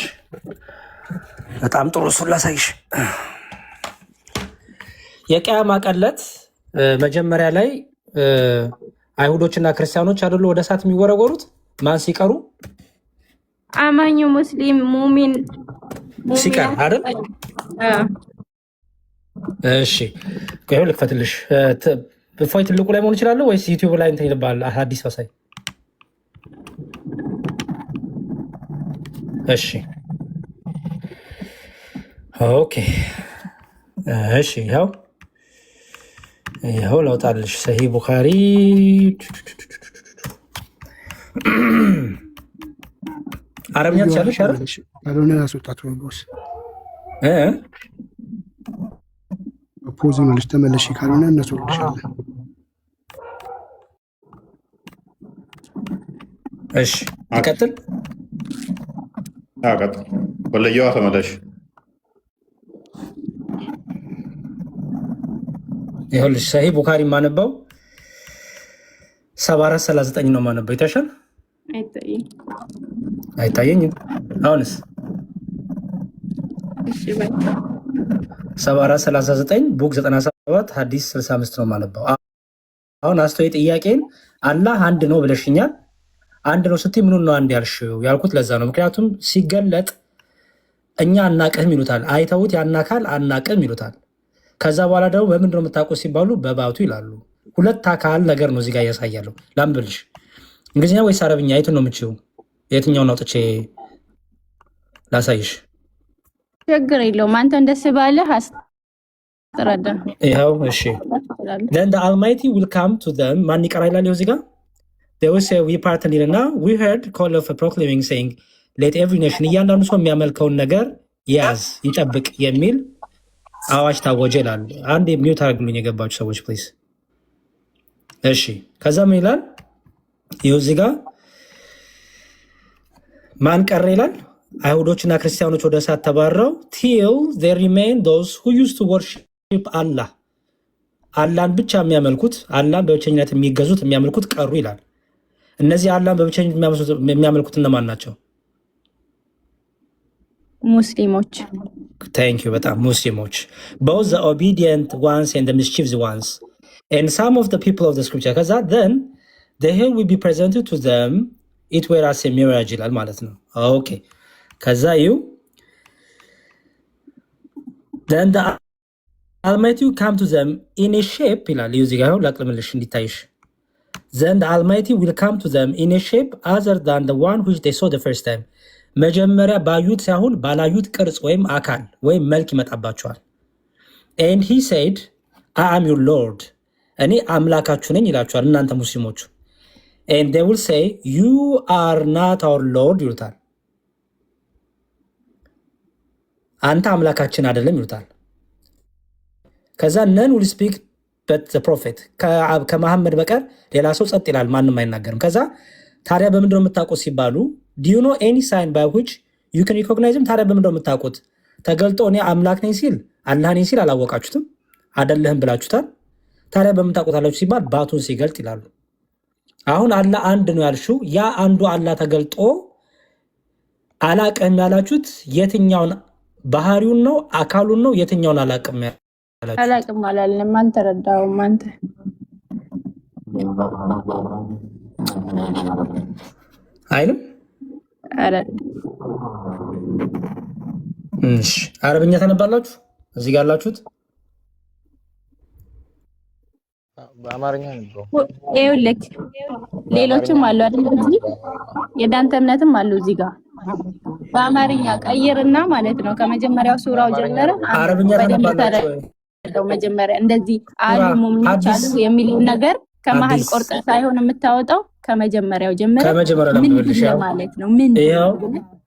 በጣም ጥሩ። እሱን ላሳይሽ። የቂያማ ቀለት መጀመሪያ ላይ አይሁዶችና ክርስቲያኖች አይደሉ ወደ እሳት የሚወረወሩት? ማን ሲቀሩ? አማኙ ሙስሊም ሙሚን ሲቀር አይደል? እሺ ቆይ ልክፈትልሽ። ፎይ ትልቁ ላይ መሆን ይችላል ወይስ ዩቲዩብ ላይ እንትን ይልባል? አዲስ አሳይ። እሺ ኦኬ እሺ ይኸው ላውጣልሽ። ሰሂህ ቡኻሪ አረብኛ ትችያለሽ አይደል? ካልሆነ ያስወጣት ቦስ ፖዝ መልሽ ተመለሽ፣ ካልሆነ እናስወጣሻለን። እሺ ይቀጥል። ቀጥል። ወለየዋ ተመለሽ። ይኸውልሽ ሰሂህ ቡኻሪ ማነበው 7439 ነው ማነበው። ይታሻል? አይታየኝም። አሁንስ 7439 ቡክ 97 ሀዲስ 65 ነው ማነበው። አሁን አስተውይ ጥያቄን አላህ አንድ ነው ብለሽኛል። አንድ ነው ስትይ ምኑን ነው አንድ ያልሽው ያልኩት ለዛ ነው። ምክንያቱም ሲገለጥ እኛ አናቅህም ይሉታል። አይተውት ያን አካል አናቅህም ይሉታል። ከዛ በኋላ ደግሞ በምንድነው የምታውቁት ሲባሉ በባቱ ይላሉ። ሁለት አካል ነገር ነው እዚጋ እያሳያለሁ። ላምብልሽ እንግሊዝኛ ወይስ አረብኛ? የቱን ነው የምችው? የትኛውን አውጥቼ ላሳይሽ? ችግር የለውም። አንተ እንደስ ባለህ አስጠራዳ። ይኸው እሺ። then the almighty will come to them ማን ይቀራ ይላል እዚህ ጋር they will say we partner ይልና we heard call of a proclaiming saying let every nation እያንዳንዱ ሰው የሚያመልከውን ነገር ያዝ ይጠብቅ የሚል አዋጅ ታወጀ ይላል። አንድ ሚውት አድርጉልኝ የገባችሁ ሰዎች ፕሊዝ። እሺ ከዛ ምን ይላል? ይኸው እዚህ ጋር ማን ቀረ ይላል? አይሁዶችና ክርስቲያኖች ወደ እሳት ተባረው till there remain those who used to worship Allah አላህን ብቻ የሚያመልኩት አላህን በብቸኝነት የሚገዙት የሚያመልኩት ቀሩ ይላል። እነዚህ አላህን በብቸኝነት የሚያመልኩት እነማን ናቸው? ሙስሊሞች። Thank you በጣም ሙስሊሞች። both the obedient ones and the mischievous ones and some of the people of the scripture ከዛ then the hell will be presented to them it were as a mirage ይላል ማለት ነው። ኦኬ ከዛ ይው then the Almighty will come to them in a shape ይላል። ይው እዚህ ጋር ላቅልምልሽ እንዲታይሽ then the Almighty will come to them in a shape other than the one which they saw the first time መጀመሪያ ባዩት ሳይሆን ባላዩት ቅርጽ ወይም አካል ወይም መልክ ይመጣባቸዋል። and he said I am your Lord እኔ አምላካችሁ ነኝ ይላቸዋል እናንተ ሙስሊሞቹ። and they will say you are not our Lord ይሉታል። አንተ አምላካችን አይደለም ይሉታል። ከዛ none will speak but the prophet ከመሐመድ በቀር ሌላ ሰው ጸጥ ይላል፣ ማንም አይናገርም። ከዛ ታዲያ በምንድነው የምታውቁት ሲባሉ do you know any sign by which you can recognize him ታዲያ በምንድነው የምታውቁት? ተገልጦ እኔ አምላክ ነኝ ሲል አላህ ነኝ ሲል አላወቃችሁትም? አይደለህም ብላችሁታል። ታዲያ በምን ታውቁታላችሁ ሲባል ባቱን ሲገልጥ ይላሉ። አሁን አላህ አንድ ነው ያልሽው፣ ያ አንዱ አላህ ተገልጦ አላቅም ያላችሁት የትኛውን ባህሪውን ነው አካሉን ነው? የትኛውን አላቅም ያላችሁት? አላቅም አላልንም። አልተረዳውም አንተ። አይልም። አረ እሺ፣ አረብኛ ታነባላችሁ እዚህ ጋር ያላችሁት? በአማርኛ ነው። ይኸውልህ ሌሎችም አሉ አይደል? እዚህ የዳንተ እምነትም አሉ እዚህ ጋር በአማርኛ ቀይርና ማለት ነው። ከመጀመሪያው ሱራው ጀምረ አረብኛ ታነባላችሁ? መጀመሪያ እንደዚህ አሉ ሙእሚኖች አሉ የሚለው ነገር ከመሀል ቆርጠ ሳይሆን የምታወጣው ከመጀመሪያው ጀምረ ምን ማለት ነው? ምን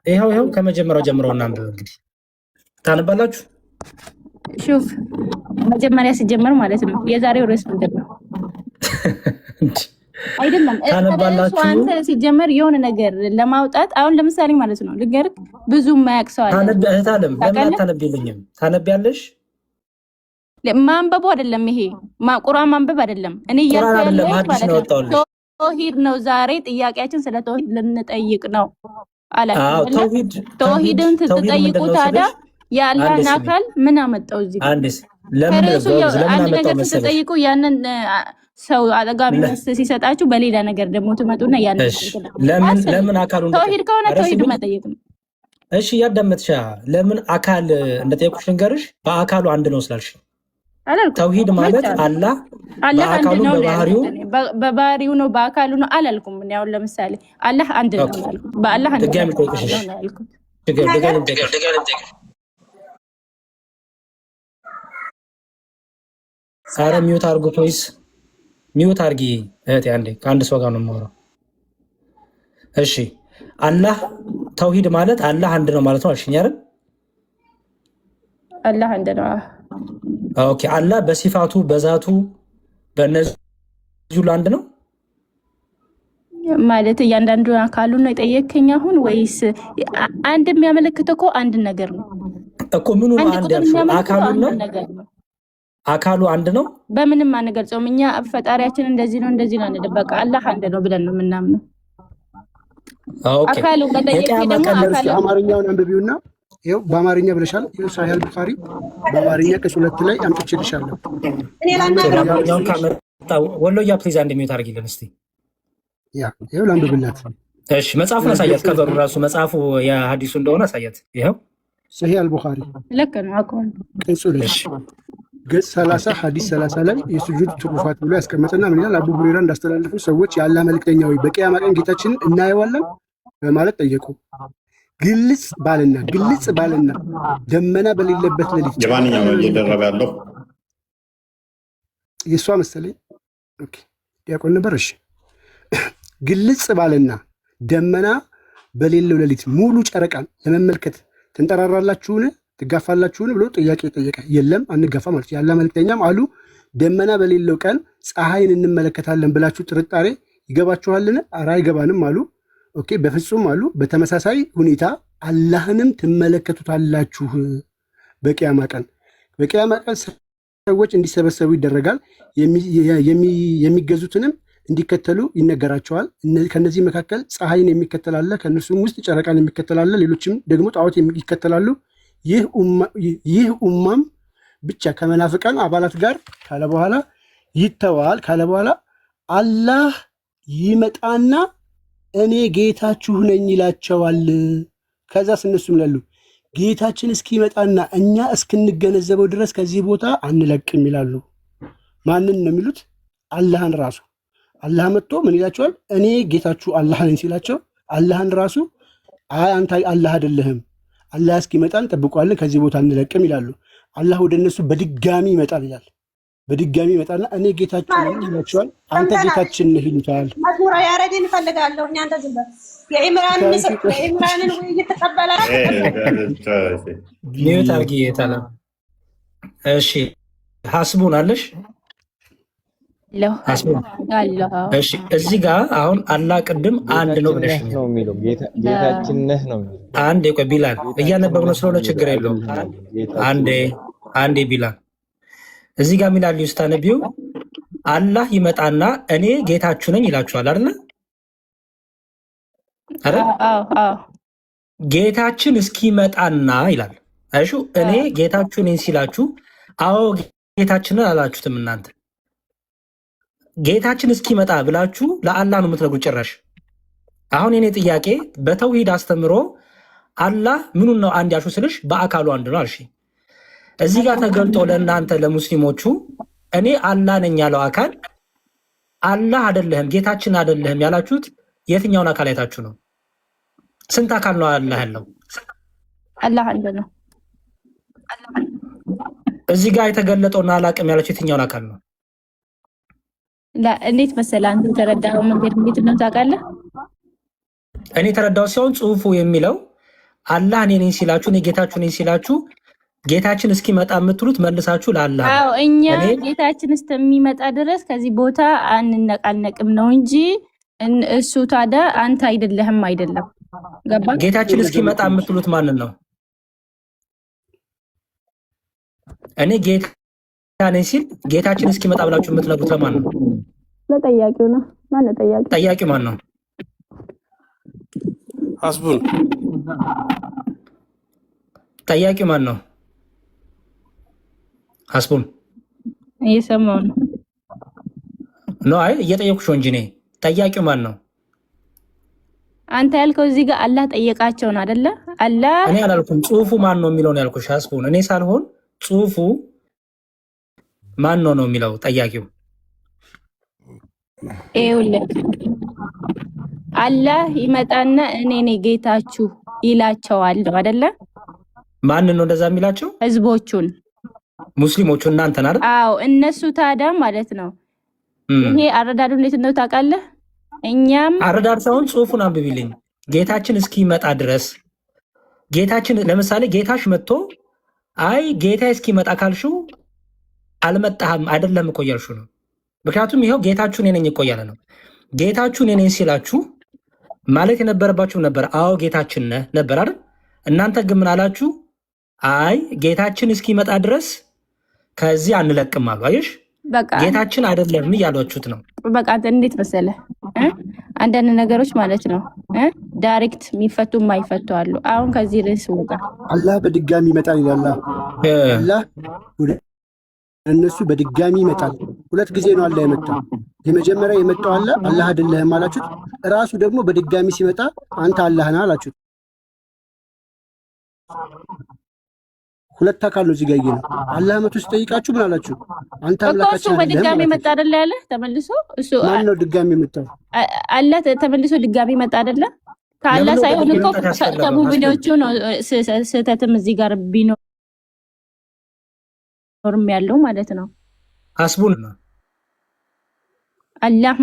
ይሄው ከመጀመሪያው ጀምረው እናንተ እንግዲህ ታነባላችሁ። ሹፍ መጀመሪያ ሲጀመር ማለት ነው። የዛሬው ርዕስ ምንድን ነው? አይደለም ታነባላችሁ። አንተ ሲጀመር የሆነ ነገር ለማውጣት አሁን ለምሳሌ ማለት ነው ልንገርህ፣ ብዙ የማያውቅ ሰው አለ። ታነብታለም ለምን ታነብልኝም? ታነቢያለሽ። ማንበቡ አይደለም ይሄ ቁርአን ማንበብ አይደለም። እኔ እያልኩ ያለሁት ማለት ነው ተውሂድ ነው። ዛሬ ጥያቄያችን ስለ ተውሂድ ልንጠይቅ ነው አለ። ተውሂድን ትጠይቁ ታዲያ የአላህን አካል ምን አመጣው እዚህ? ለምን ነገር ስትጠይቁ ያንን ሰው አጠጋቢ ሲሰጣችሁ በሌላ ነገር ደግሞ ትመጡና ያንን ለምን አካሉን ተውሂድ ከሆነ ተውሂድ መጠየቅ ነው። እሺ ያዳመጥሻ ለምን አካል እንደጠየቁሽ ንገርሽ። በአካሉ አንድ ነው ስላልሽ ተውሂድ ማለት አላህ በአካሉ በባህሪው ነው በአካሉ ነው አላልኩም። እኔ አሁን ለምሳሌ አላህ አንድ ነው አላልኩም። በአላህ አንድ ነው አላልኩም። ሳራ ሚውት አርጉ ፕሊዝ፣ ሚውት አርጊ እህቴ። አንዴ ከአንድ ሰው ጋር ነው የማወራው። እሺ አላህ ተውሂድ ማለት አላህ አንድ ነው ማለት ነው አልሽኝ አይደል? አላህ አንድ ነው። ኦኬ አላህ በሲፋቱ በዛቱ በእነዚህ ሁሉ አንድ ነው ማለት እያንዳንዱ አካሉን ነው የጠየከኝ አሁን ወይስ አንድ የሚያመለክተው እኮ አንድ ነገር ነው እኮ። ምኑ ነው አንድ ያልሽው? አካሉ ነው አካሉ አንድ ነው። በምንም አንገልጸውም እኛ ፈጣሪያችን እንደዚህ ነው እንደዚህ ነው አንልም። በቃ አላህ አንድ ነው ብለን ነው የምናምነው። ኦኬ አካሉ ከጠየቀኝ ደግሞ አካሉ አማርኛውን አንብቢውና ይኸው በአማርኛ ብለሻል። ይኸው ሳሂህ አልቡኻሪ በአማርኛ ቅጽ 2 ላይ አምጥቼልሻለሁ። አማርኛውን ካመጣው ወሎያ ፕሊዝ አንድ ሚውት አድርጊልን እስቲ። ይኸው ላንብብላት። እሺ መጽሐፉን አሳያት። ከበሩ ራሱ መጽሐፉ የሐዲሱ እንደሆነ አሳያት። ይኸው ሳሂህ አልቡኻሪ ልክ ነው አቆን ቅጽ 2 ገጽ 30 ሐዲስ 30 ላይ የሱጁድ ትሩፋት ብሎ ያስቀመጠና ምን ይላል? አቡ ሁረይራ እንዳስተላለፉ ሰዎች የአላህ መልእክተኛ ሆይ በቂያማ ቀን ጌታችንን እናየዋለን በማለት ጠየቁ። ግልጽ ባልና ደመና በሌለበት ሌሊት የማንኛው ነው እየደረበ ያለው? የሷ መሰለኝ። ኦኬ ዲያቆን ነበር። እሺ ግልጽ ባልና ደመና በሌለው ሌሊት ሙሉ ጨረቃን ለመመልከት ትንጠራራላችሁን? ትጋፋላችሁን? ብሎ ጥያቄ ጠየቀ። የለም አንጋፋ ማለት ያለ መልእክተኛም አሉ ደመና በሌለው ቀን ፀሐይን እንመለከታለን ብላችሁ ጥርጣሬ ይገባችኋልን? ኧረ አይገባንም አሉ። ኦኬ በፍጹም አሉ። በተመሳሳይ ሁኔታ አላህንም ትመለከቱታላችሁ በቂያማ ቀን። በቂያማ ቀን ሰዎች እንዲሰበሰቡ ይደረጋል። የሚገዙትንም እንዲከተሉ ይነገራቸዋል። ከነዚህ መካከል ፀሐይን የሚከተል አለ፣ ከእነርሱም ውስጥ ጨረቃን የሚከተል አለ፣ ሌሎችም ደግሞ ጣዖት ይከተላሉ። ይህ ኡማም ብቻ ከመናፍቃን አባላት ጋር ካለ በኋላ ይተዋል ካለ በኋላ አላህ ይመጣና እኔ ጌታችሁ ነኝ ይላቸዋል። ከዛ እነሱም ይላሉ ጌታችን እስኪመጣና እኛ እስክንገነዘበው ድረስ ከዚህ ቦታ አንለቅም ይላሉ። ማንን ነው የሚሉት? አላህን ራሱ። አላህ መጥቶ ምን ይላቸዋል? እኔ ጌታችሁ አላህ ነኝ ሲላቸው አላህን ራሱ አይ አንተ አላህ አይደለህም፣ አላህ እስኪመጣ እንጠብቀዋለን፣ ከዚህ ቦታ አንለቅም ይላሉ። አላህ ወደ እነሱ በድጋሚ ይመጣል ይላል። በድጋሚ ይመጣና እኔ ጌታችሁ ነኝ ይላቸዋል። አንተ ጌታችን ነህ ይሉታል። መዝሙራ ያረድን እፈልጋለሁ። እኛ አንተ ዝም በል። የኢምራንን ውይይት ተቀበላል። ኒውት አርጊ የታለ? እሺ ሐስቡን አለሽ? እሺ እዚህ ጋር አሁን አላህ ቅድም አንድ ነው ብለሽ ነው የሚለው ጌታችን ነህ ነው የሚለው። አንዴ ቆይ ቢላል እያነበብነው ስለሆነ ችግር የለውም። አንዴ ቢላል እዚህ ጋር ሚላል ይስታነቢው አላህ ይመጣና እኔ ጌታችሁ ነኝ ይላችኋል አይደል? አይደል? ጌታችን እስኪመጣና ይላል። አይሹ እኔ ጌታችሁ ነኝ ሲላችሁ አዎ ጌታችንን አላችሁትም እናንተ። ጌታችን እስኪመጣ ብላችሁ ለአላህ ነው የምትነግሩት ጭራሽ። አሁን የኔ ጥያቄ በተውሂድ አስተምሮ አላህ ምኑን ነው አንድ ያልሽው ስልሽ በአካሉ አንድ ነው አልሽ። እዚህ ጋር ተገልጦ ለእናንተ ለሙስሊሞቹ እኔ አላህ ነኝ ያለው አካል አላህ አይደለህም ጌታችን አይደለህም ያላችሁት የትኛውን አካል አይታችሁ ነው? ስንት አካል ነው አላህ ያለው? አላህ አንድ ነው። እዚህ ጋር የተገለጠውና አላቅም ያላችሁ የትኛውን አካል ነው? እንዴት መሰለህ አንተ ተረዳኸው መንገድ እንዴት ነው ታውቃለህ? እኔ ተረዳው ሲሆን ጽሁፉ የሚለው አላህ እኔ ነኝ ሲላችሁ እኔ ጌታችሁ ነኝ ሲላችሁ ጌታችን እስኪመጣ የምትሉት መልሳችሁ ለአላህ። አዎ እኛ ጌታችን እስከሚመጣ ድረስ ከዚህ ቦታ አንነቃነቅም ነው እንጂ እሱ ታዲያ አንተ አይደለህም አይደለም። ገባ? ጌታችን እስኪመጣ የምትሉት ማንን ነው? እኔ ጌታ ነኝ ሲል ጌታችን እስኪመጣ ብላችሁ የምትነግሩት ለማን ነው? ለጠያቂው ነው። ማን ነው ጠያቂው? ጠያቂው ማን ነው? ሐስቡን። ጠያቂው ማን ነው? ሐስቡን እየሰማሁ ነው። አይ እየጠየኩሽ እንጂ እኔ ጠያቂው ማን ነው? አንተ ያልከው እዚህ ጋር አላህ ጠየቃቸው ነው አይደለ? አላህ እኔ አላልኩም። ጽሁፉ ማን ነው የሚለው ነው ያልኩሽ ሐስቡን። እኔ ሳልሆን ጽሁፉ ማን ነው የሚለው ጠያቂው። ይኸውልህ አላህ ይመጣና እኔ ነኝ ጌታችሁ ይላቸዋል ነው አይደለ? ማንን ነው እንደዛ የሚላቸው? ህዝቦቹን፣ ሙስሊሞቹ እናንተን አይደል? አዎ እነሱ ታዲያ ማለት ነው። ይሄ አረዳዱ እንዴት ነው ታውቃለህ? እኛም አረዳድ ሳይሆን ጽሁፉን አንብቢልኝ። ጌታችን እስኪመጣ ድረስ ጌታችን ለምሳሌ ጌታሽ መጥቶ አይ ጌታ እስኪመጣ ካልሽው አልመጣህም አይደለም እኮ እያልሽው ነው። ምክንያቱም ይኸው ጌታችሁ እኔ ነኝ እኮ እያለ ነው። ጌታችሁ እኔ ነኝ ሲላችሁ ማለት የነበረባችሁ ነበር አዎ ጌታችን ነህ ነበር አይደል? እናንተ ግን ምን አላችሁ? አይ ጌታችን እስኪመጣ ድረስ ከዚህ አንለቅም አሉ። አየሽ በቃ ጌታችን አይደለም እያሏችሁት ነው። በቃ እንዴት መሰለህ አንዳንድ ነገሮች ማለት ነው ዳይሬክት የሚፈቱ የማይፈቱ አሉ። አሁን ከዚህ ርዕስ ወጣ። አላህ በድጋሚ ይመጣል ይላል። አላህ እነሱ በድጋሚ ይመጣል። ሁለት ጊዜ ነው አላህ የመጣው። የመጀመሪያ የመጣው አላህ አይደለህም አላችሁት። ራሱ ደግሞ በድጋሚ ሲመጣ አንተ አላህ ነህ አላችሁት። ሁለት አካል ነው እዚህ ጋር ነው። አላህ መቶ ሲጠይቃችሁ ምን አላችሁ? አንተ አምላካችን እሱ በድጋሚ መጣ አይደለ ያለ ተመልሶ እሱ ማን ነው ድጋሚ የመጣው? አላህ ተመልሶ ድጋሚ መጣ አይደለ? ከአላህ ሳይሆን እኮ ከሙእሚኖቹ ነው ስህተትም እዚህ ጋር ቢኖርም ያለው ማለት ነው። ሐስቡን አላህ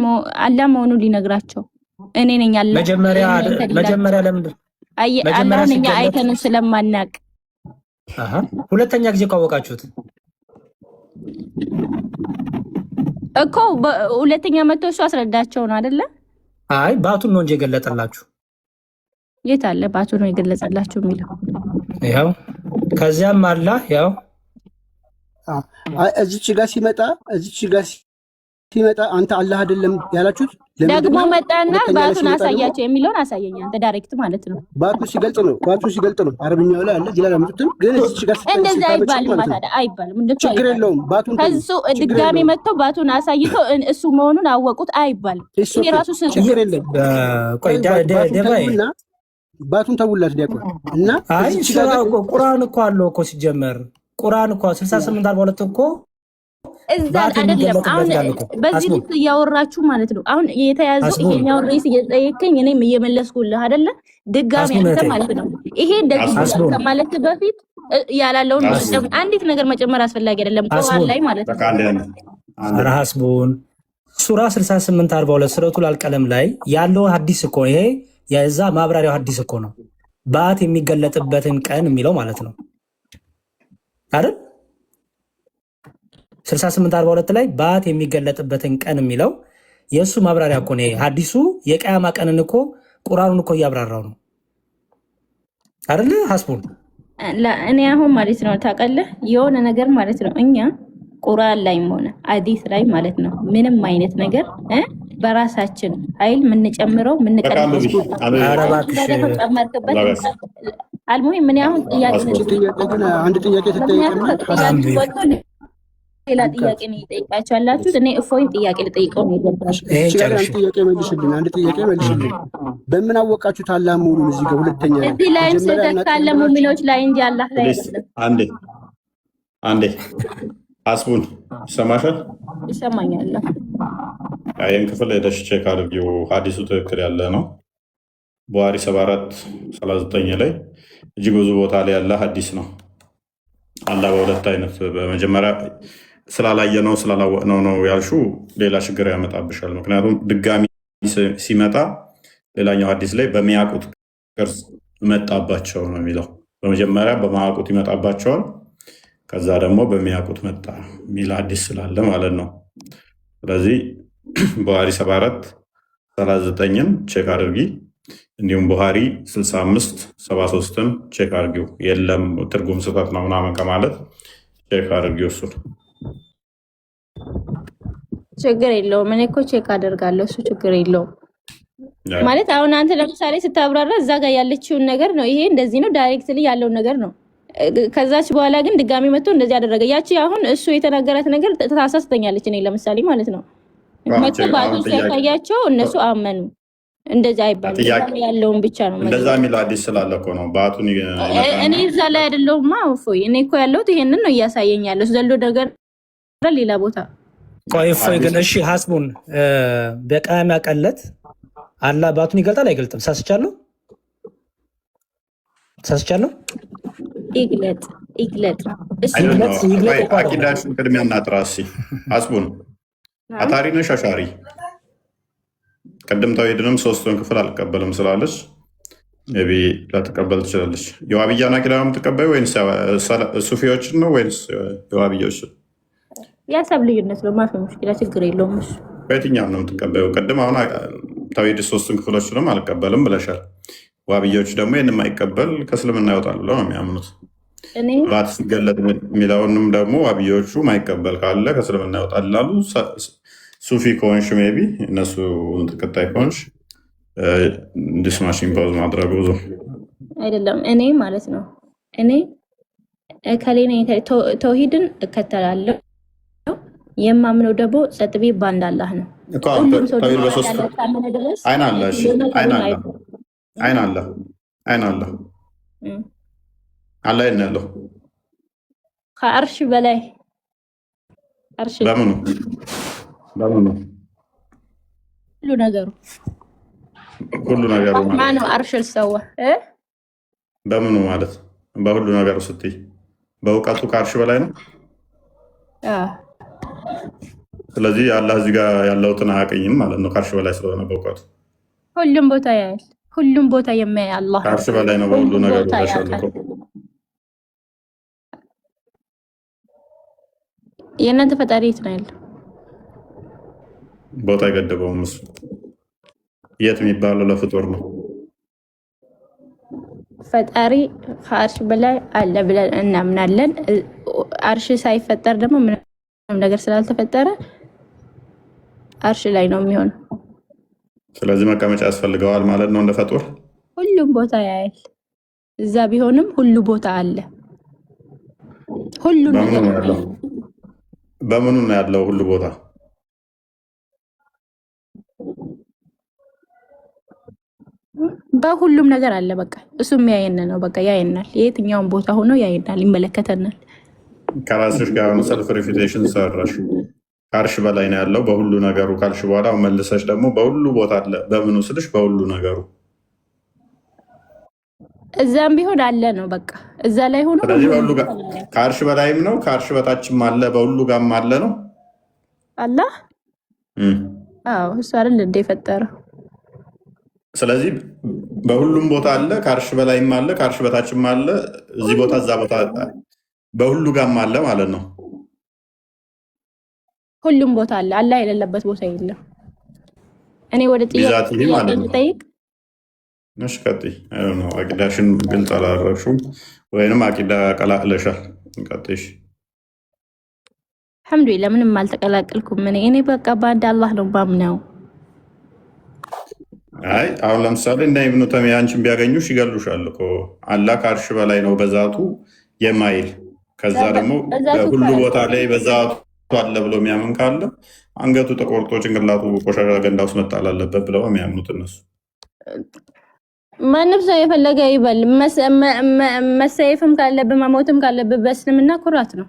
መሆኑን ሊነግራቸው እኔ ነኝ አላህ። መጀመሪያ ለምንድን አላህ ነኝ አይተን ስለማናቅ ሁለተኛ ጊዜ ካወቃችሁት እኮ ሁለተኛ መጥቶ እሱ አስረዳቸው ነው አይደለ? አይ ባቱን ነው እንጂ የገለጠላችሁ። የት አለ ባቱ ነው የገለጸላችሁ የሚለው? ያው ከዚያም አላህ ያው እዚች ጋር ሲመጣ አንተ አላህ አይደለም ያላችሁት ደግሞ መጣና ባቱን አሳያቸው የሚለውን አሳየኝ አንተ ዳይሬክት ማለት ነው። ባቱ ሲገልጥ ነው አረብኛው ላይ አለ ጅላላ ምጥጥም ግን እዚች ጋር እንደዛ አይባልም ማለት አይባልም። ችግር የለውም። ባቱን ከሱ ድጋሚ መጥቶ ባቱን አሳይቶ እሱ መሆኑን አወቁት አይባልም። ይሄ ራሱ ችግር የለም። ቆይ ባቱን ተውላት ዲያቆን እና አይ ቁርአን እኮ አለው እኮ ሲጀመር ቁርአን እኮ 6842 እኮ እዛ አይደለም። አሁን በዚህ ልክ እያወራችሁ ማለት ነው። አሁን የተያዘው ይሄኛው ሬስ እየጠየቀኝ እኔም እየመለስኩልህ አይደለ? ድጋሚ አንተ ማለት ነው ይሄ እንደዚህ ማለት በፊት ያላለውን አንዲት ነገር መጨመር አስፈላጊ አይደለም። ቁርአን ላይ ማለት ነው ሐስቡን ሱራ 6842 ሱረቱል አልቀለም ላይ ያለው ሐዲስ እኮ ይሄ የዛ ማብራሪያው ሐዲስ እኮ ነው። ባት የሚገለጥበትን ቀን የሚለው ማለት ነው አይደል? 6842 ላይ ባት የሚገለጥበትን ቀን የሚለው የእሱ ማብራሪያ እኮ ነው። ሐዲሱ የቂያማ ቀንን እኮ ቁርአኑን እኮ እያብራራው ነው አይደል? ሐስቡን እኔ አሁን ማለት ነው ታውቃለህ የሆነ ነገር ማለት ነው እኛ ቁርአን ላይም ሆነ ሐዲስ ላይ ማለት ነው ምንም አይነት ነገር በራሳችን ኃይል የምንጨምረው የምንቀንሰው ጨመርክበት አልሙሂም ምን ያሁን አንድ ጥያቄ ተጠይቀና ሌላ ጥያቄ ነው ይጠይቃችኋላችሁ። እኔ እፎይን ጥያቄ ልጠይቀው ነው የገባሽ። አንድ ጥያቄ መልሽልኝ። በምን አወቃችሁት አላህ መሆኑን? እዚህ ጋር ሁለተኛ እዚህ ላይም ስህተት ካለ ሙእሚኖች ላይ እንጂ አላህ ላይ አይደለም። አንዴ አስቡን ይሰማሻል? ይሰማኛል። ይህን ክፍል ሄደሽ ቼክ አድርጊው። ሐዲሱ ትክክል ያለ ነው። ቡሃሪ 7439 ላይ እጅግ ብዙ ቦታ ላይ ያለ ሐዲስ ነው። አላህ በሁለት አይነት በመጀመሪያ ስላላየነው ስላላወቅነው ነው ያልሹ ሌላ ችግር ያመጣብሻል። ምክንያቱም ድጋሚ ሲመጣ ሌላኛው ሐዲስ ላይ በሚያውቁት ቅርጽ መጣባቸው ነው የሚለው። በመጀመሪያ በማያውቁት ይመጣባቸዋል፣ ከዛ ደግሞ በሚያውቁት መጣ የሚል ሐዲስ ስላለ ማለት ነው። ስለዚህ ቡሃሪ 7439ን ቼክ አድርጊ። እንዲሁም ቡሃሪ 6573ን ቼክ አድርጊው። የለም ትርጉም ስህተት ነው ምናምን ከማለት ቼክ አድርጊው። እሱን ችግር የለውም። እኔ እኮ ቼክ አደርጋለሁ። እሱ ችግር የለውም ማለት አሁን አንተ ለምሳሌ ስታብራራ እዛ ጋር ያለችውን ነገር ነው ይሄ እንደዚህ ነው ዳይሬክትሊ ያለውን ነገር ነው። ከዛች በኋላ ግን ድጋሚ መጥቶ እንደዚህ አደረገ። ያቺ አሁን እሱ የተናገራት ነገር ታሳስተኛለች። እኔ ለምሳሌ ማለት ነው መጥቶ ባቱ ሲያሳያቸው እነሱ አመኑ። እንደዛ አይባልም። ያለውን ብቻ ነው እንደዛ የሚለው ሐዲስ ስላለ እኮ ነው ባቱን እኔ እዛ ላይ አይደለሁማ። እፎይ እኔ እኮ ያለሁት ይሄንን ነው እያሳየኝ ያለው ዘሎ ነገር ሌላ ቦታ። ቆይ እፎይ ግን እሺ ሐስቡን በቃማ ቀለት አላህ ባቱን ይገልጣል አይገልጥም? ሳስቻለሁ ይግለጥ አቂዳሽን ቅድሚያ እናጥራሲ። ሐስቡን አታሪ ነሽ አሻሪ? ቅድም ተውሂድንም ሶስቱን ክፍል አልቀበልም ስላለች ቢ ላትቀበል ትችላለች። የዋብያን አቂዳ ነው የምትቀበዩ ወይስ ሱፊዎችን ነው ወይስ የዋብያዎችን? የሀሳብ ልዩነት ነው። ማፊ ሙሽኪላ ችግር የለውም። እሱ በየትኛው ነው የምትቀበዩ? ቅድም አሁን ተውሂድ ሶስቱን ክፍሎችንም አልቀበልም ብለሻል። ዋብያዎች ደግሞ ይህን የማይቀበል ከእስልምና ይወጣል ብለው ነው የሚያምኑት። ባት ሲገለጥ የሚለውንም ደግሞ ዋብያዎቹ ማይቀበል ካለ ከእስልምና ይወጣል ይላሉ። ሱፊ ከሆንሽ ሜይ ቢ እነሱ ተከታይ ከሆንሽ ዲስማሽ ኢምፖዝ ማድረጉ ብዙ አይደለም። እኔ ማለት ነው እኔ ከሌኔ ተውሂድን እከተላለሁ። የማምነው ደግሞ ጸጥቤ ባንድ አላህ ነው። ተውሂድ በሶስት አይን አለ። እሺ አይን አለ አላህ የት ነው ያለው? ከአርሽ በላይ አርሽ በምኑ ሁሉ ነገሩ ማነው? አርሽ ሰዋ በምኑ ማለት በሁሉ ነገሩ ስትይ በእውቀቱ ከአርሽ በላይ ነው። ስለዚህ አላህ እዚህ ጋር ያለውትን አያውቅኝም ማለት ነው። ከአርሽ በላይ ስለሆነ በእውቀቱ ሁሉም ቦታ ያያል። ሁሉም ቦታ የሚያይ አላህ ከአርሽ በላይ ነው በሁሉ ነገሩ ተሻልኮ። የእናንተ ፈጣሪ የት ነው ያለው? ቦታ አይገደበውም። እሱ የት የሚባለው ለፍጡር ነው። ፈጣሪ ከአርሽ በላይ አለ ብለን እናምናለን። አርሽ ሳይፈጠር ደግሞ ምንም ነገር ስላልተፈጠረ አርሽ ላይ ነው የሚሆነው። ስለዚህ መቀመጫ ያስፈልገዋል ማለት ነው እንደ ፈጡር። ሁሉም ቦታ ያያል። እዛ ቢሆንም ሁሉ ቦታ አለ። ሁሉ ነገር በምኑ ነው ያለው? ሁሉ ቦታ በሁሉም ነገር አለ። በቃ እሱም ያየን ነው። በቃ ያየናል። የትኛውን ቦታ ሆኖ ያየናል፣ ይመለከተናል። ከራስሽ ጋር ሰልፍ ሪፊቴሽን ሰራሽ። ከአርሽ በላይ ነው ያለው በሁሉ ነገሩ ካልሽ በኋላ መልሰሽ ደግሞ በሁሉ ቦታ አለ። በምኑ ስልሽ በሁሉ ነገሩ እዛም ቢሆን አለ ነው። በቃ እዛ ላይ ሆኖ ስለዚህ በሁሉ ጋር ከአርሽ በላይም ነው ከአርሽ በታችም አለ፣ በሁሉ ጋርም አለ ነው አላህ። አዎ እሱ አይደል እንደ ፈጠረው። ስለዚህ በሁሉም ቦታ አለ፣ ከአርሽ በላይም አለ፣ ከአርሽ በታችም አለ፣ እዚህ ቦታ እዛ ቦታ በሁሉ ጋርም አለ ማለት ነው። ሁሉም ቦታ አለ። አላህ የሌለበት ቦታ የለም። እኔ ወደ ጥያቄ ልጠይቅ። እሺ ቀጥይ። አቂዳሽን ግልጽ አላደረግሽም ወይንም አቂዳ ቀላቅለሻል። ቀጥይ። አልሐምዱሊላህ ምንም አልተቀላቀልኩም። እኔ በቃ በአንድ አላህ ነው ማምነው። አይ አሁን ለምሳሌ እንደ ኢብኑ ተይሚያ አንቺን ቢያገኙሽ ይገሉሻል እኮ። አላህ ከአርሽ በላይ ነው በዛቱ የማይል ከዛ ደግሞ ሁሉ ቦታ ላይ በዛቱ አለ ብሎ የሚያምን ካለ አንገቱ ተቆርጦ ጭንቅላቱ ቆሻሻ ገንዳ ውስጥ መጣል አለበት ብለው የሚያምኑት እነሱ። ማንም ሰው የፈለገ ይበል። መሰየፍም ካለብህ መሞትም ካለብህ በእስልምና ኩራት ነው።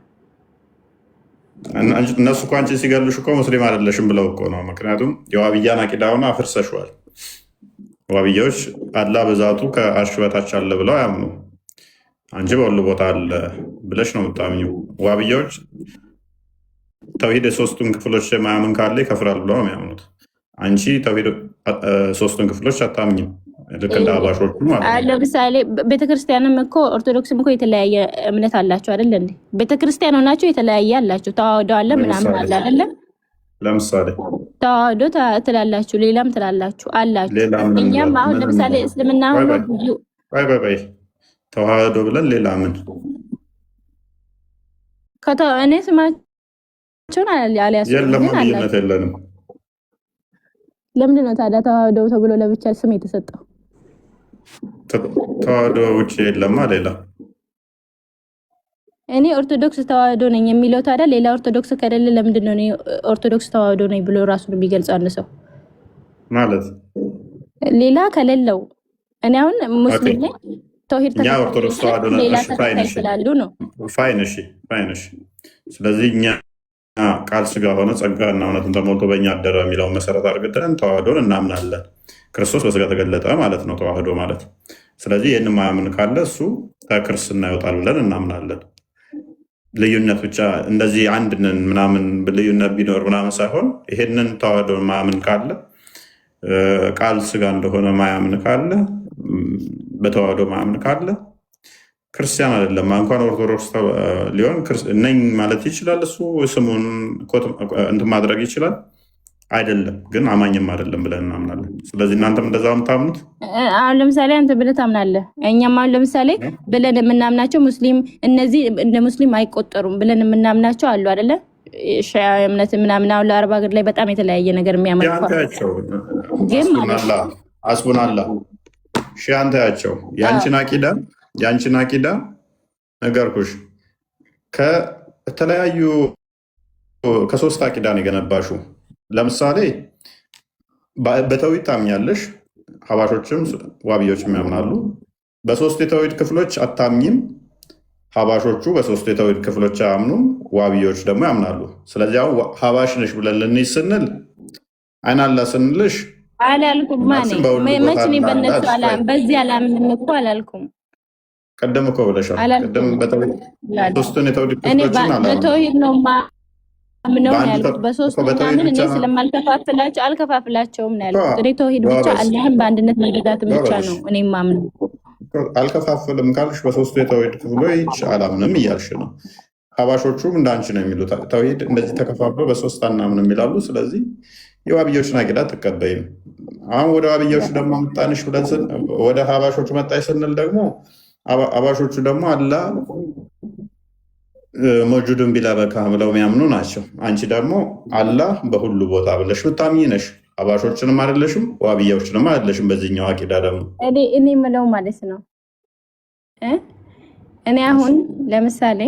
እነሱ እኮ አንቺ ሲገሉሽ እኮ ሙስሊም አይደለሽም ብለው እኮ ነው። ምክንያቱም የዋብያን አቂዳውን አፍርሰሽዋል። ዋብያዎች አላህ በዛቱ ከአርሽ በታች አለ ብለው አያምኑ። አንቺ በሁሉ ቦታ አለ ብለሽ ነው የምታምኙ። ዋብያዎች ተውሂድ የሶስቱን ክፍሎች የማያምን ካለ ይከፍራል ብለው የሚያምኑት። አንቺ ተውሂድ ሶስቱን ክፍሎች አታምኝም። ልክ እንደ አባሾቹ ማለት ነው። ለምሳሌ ቤተክርስቲያንም እኮ ኦርቶዶክስም እኮ የተለያየ እምነት አላቸው አይደል እንዴ? ቤተክርስቲያን ሆናቸው የተለያየ አላቸው። ተዋህዶ አለ ምናምን አለ አይደለ? ለምሳሌ ተዋህዶ ትላላችሁ፣ ሌላም ትላላችሁ አላችሁ። እኛም አሁን ለምሳሌ እስልምና ሆኖ ብዙ በይ ተዋህዶ ብለን ሌላ ምን እኔ ስማቸውን አልያዝኩም። የለም ልዩነት የለንም። ለምንድን ነው ታዲያ ተዋህዶ ተብሎ ለብቻ ስም የተሰጠው? ተዋህዶ ውጭ የለማ ሌላ። እኔ ኦርቶዶክስ ተዋህዶ ነኝ የሚለው ታዲያ ሌላ ኦርቶዶክስ ከሌለ ለምንድን ነው እኔ ኦርቶዶክስ ተዋህዶ ነኝ ብሎ ራሱን የሚገልጸው አንድ ሰው ማለት ሌላ ከሌለው? እኔ አሁን ሙስሊም ነኝ ተውሂድ ኦርቶዶክስ ተዋህዶ ስላሉ ነው። ፋይንሽ። ስለዚህ እኛ ቃል ስጋ ሆነ ጸጋና እውነትን ተሞልቶ በእኛ አደረ የሚለውን መሰረት አድርገን ተዋህዶን እናምናለን። ክርስቶስ በስጋ ተገለጠ ማለት ነው ተዋህዶ ማለት። ስለዚህ ይህን ማያምን ካለ እሱ ከክርስትና ይወጣል ብለን እናምናለን። ልዩነት ብቻ እንደዚህ አንድንን ምናምን ልዩነት ቢኖር ምናምን ሳይሆን ይሄንን ተዋህዶ ማያምን ካለ ቃል ስጋ እንደሆነ ማያምን ካለ በተዋህዶ ማያምን ካለ ክርስቲያን አይደለም። እንኳን ኦርቶዶክስ ሊሆን ነኝ ማለት ይችላል። እሱ ስሙን እንትን ማድረግ ይችላል አይደለም፣ ግን አማኝም አይደለም ብለን እናምናለን። ስለዚህ እናንተም እንደዛ የምታምኑት አሁን ለምሳሌ አንተ ብለህ ታምናለህ። እኛም አሁን ለምሳሌ ብለን የምናምናቸው ሙስሊም እነዚህ እንደ ሙስሊም አይቆጠሩም ብለን የምናምናቸው አሉ አይደለ? ሻያ እምነት ምናምን አሁን ለአረብ ሀገር ላይ በጣም የተለያየ ነገር የሚያመልኳቸው ግን አስቡናላ ሺያን ታያቸው የአንቺን አቂዳ ነገርኩሽ። ከተለያዩ ከሶስት አቂዳ ነው የገነባሹ። ለምሳሌ በተውሂድ ታምኛለሽ፣ ሀባሾችም ዋብዮችም ያምናሉ። በሶስት የተውሂድ ክፍሎች አታምኝም፣ ሀባሾቹ በሶስት የተውሂድ ክፍሎች አያምኑም፣ ዋብዮች ደግሞ ያምናሉ። ስለዚህ አሁን ሀባሽ ነሽ ብለን ልንይዝ ስንል አይናላ ስንልሽ አላልኩም። መች እኔ በእነሱ በዚህ አላምንም እኮ አላልኩም። ቀደም እኮ ብለሻል። ቀደም ሶስቱን የተውሂድ ክፍሎችን በተውሂድ ነው ምነው ያልኩት። በሶስት ምናምን እኔ ስለማልከፋፍላቸው አልከፋፍላቸውም ነው ያልኩት። እኔ ተውሂድ ብቻ አላህን በአንድነት መገዛትን ብቻ ነው እኔ ማምነው። አልከፋፍልም ካልሽ በሶስቱ የተውሂድ ክፍሎች አላምንም እያልሽ ነው። ሀባሾቹም እንዳንቺ ነው የሚሉት። ተውሂድ እንደዚህ ተከፋፍሎ በሶስት አናምንም ይላሉ። ስለዚህ የዋብዮችን አቂዳ አትቀበይም። አሁን ወደ ዋብዮች ደግሞ መጣንሽ ብለን ወደ ሀባሾቹ መጣሽ ስንል ደግሞ ሀባሾቹ ደግሞ አላህ መውጁድን ቢላ በካ ብለው የሚያምኑ ናቸው። አንቺ ደግሞ አላህ በሁሉ ቦታ ብለሽ ብታምኚ ነሽ። ሀባሾችንም አይደለሽም፣ ዋብያዎችንም አይደለሽም። በዚህኛው አቂዳ ደግሞ እኔ የምለው ማለት ነው እኔ አሁን ለምሳሌ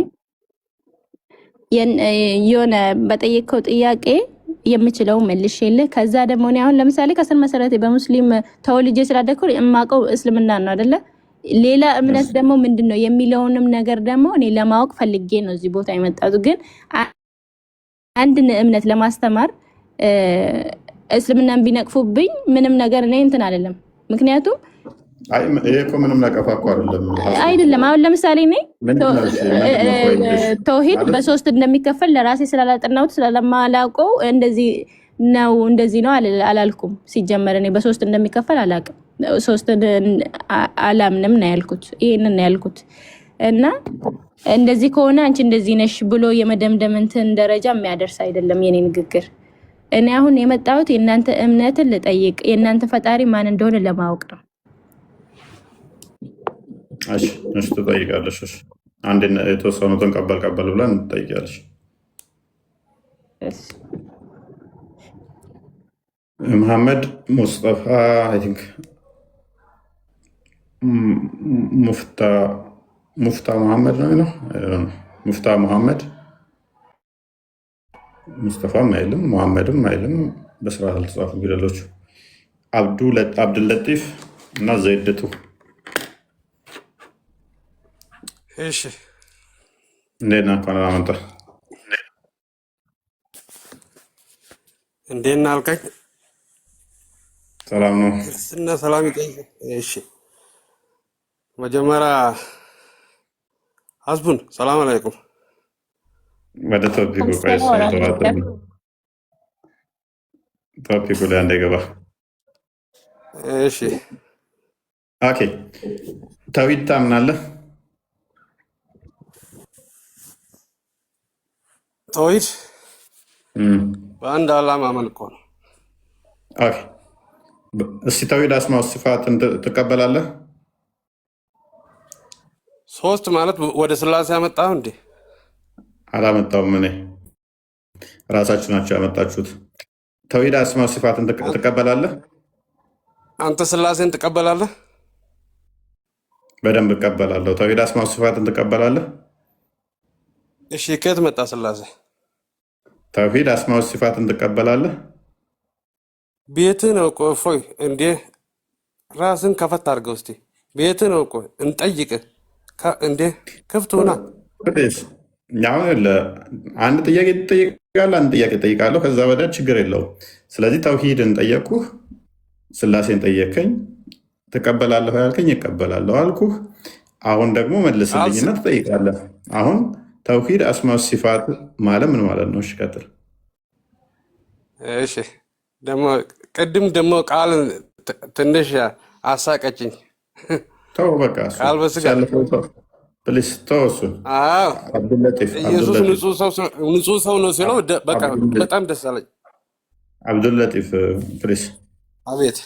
የሆነ በጠየቀው ጥያቄ የምችለው መልሼልህ፣ ከዛ ደግሞ እኔ አሁን ለምሳሌ ከስር መሰረቴ በሙስሊም ተወልጄ ስላደግኩ የማውቀው እስልምና ነው አይደለ? ሌላ እምነት ደግሞ ምንድን ነው የሚለውንም ነገር ደግሞ እኔ ለማወቅ ፈልጌ ነው እዚህ ቦታ የመጣሁት። ግን አንድን እምነት ለማስተማር እስልምናን ቢነቅፉብኝ ምንም ነገር እኔ እንትን አይደለም። ምክንያቱም ይሄ እኮ ምንም ነቀፋ እኮ አይደለም። አሁን ለምሳሌ እኔ ተውሂድ በሶስት እንደሚከፈል ለራሴ ስላላጠናሁት ስለማላውቀው እንደዚህ ነው አላልኩም። ሲጀመር እኔ በሶስት እንደሚከፈል አላውቅም። ሶስት አላምንም ነው ያልኩት። ይሄንን ነው ያልኩት። እና እንደዚህ ከሆነ አንቺ እንደዚህ ነሽ ብሎ የመደምደም እንትን ደረጃ የሚያደርስ አይደለም የኔ ንግግር። እኔ አሁን የመጣሁት የእናንተ እምነትን ልጠይቅ፣ የእናንተ ፈጣሪ ማን እንደሆነ ለማወቅ ነው። እሺ ትጠይቃለሽ። አንድ የተወሰኑትን ቀበል ብለን ትጠይቃለሽ። እሺ መሐመድ ሙስጠፋ አይ ቲንክ ሙፍታ መሐመድ ነው። ሙፍታ መሐመድ ሙስጠፋም አይልም መሐመድም አይልም። በስርዓት አልተጻፉ ፊደሎቹ አብዱልለጢፍ እና ዘይደቱ። እሺ እንዴት ነህ? እንኳን አመጣ። እንዴት ነህ አልከኝ? ሰላም ነው። ክርስትና ሰላም ይጠይቅ። እሺ መጀመሪያ ሀስቡን ሰላም አለይኩም። ወደ ቶፒኩ ቀይስ ቶፒኩ ላይ እንዳይገባ። እሺ ኦኬ። ተውሂድ ታምናለህ? ተውሂድ በአንድ አላህ ማመን እኮ ነው። ኦኬ። እስቲ ተውሂድ አስማው ሲፋትን ትቀበላለህ? ሶስት ማለት ወደ ስላሴ ያመጣው እንዴ? አላመጣውም። እኔ ራሳችሁ ናቸው ያመጣችሁት። ተውሂድ አስማው ሲፋትን ትቀበላለህ? አንተ ስላሴን ትቀበላለህ? በደንብ እቀበላለሁ። ተውሂድ አስማው ሲፋትን ትቀበላለህ? እሺ ከየት መጣ ስላሴ? ተውሂድ አስማው ሲፋትን ትቀበላለህ? ቤትህ ነው እኮ እፎይ። እንዴ ራስን ከፈት አድርገው እስቲ። ቤትህ ነው እኮ እንጠይቅህ እንዴ ክፍት ሆና አሁን አንድ ጥያቄ ትጠይቃለህ፣ አንድ ጥያቄ ጠይቃለሁ። ከዛ በዳ ችግር የለውም። ስለዚህ ተውሂድን ጠየቅኩህ፣ ስላሴን ጠየቀኝ፣ ትቀበላለሁ ያልከኝ ይቀበላለሁ አልኩህ። አሁን ደግሞ መልስልኝና ትጠይቃለህ። አሁን ተውሂድ አስማው ሲፋት ማለት ምን ማለት ነው? እሺ ቀጥል። እሺ ደግሞ ቅድም ደግሞ ቃል ትንሽ አሳቀችኝ። ተው በቃ ቃል በስጋ ፕሊስ ተው እሱን። ኢየሱስ ንጹህ ሰው ነው ሲለው በቃ በጣም ደስ አለኝ። አብዱልለጢፍ ፕሊስ። አቤት።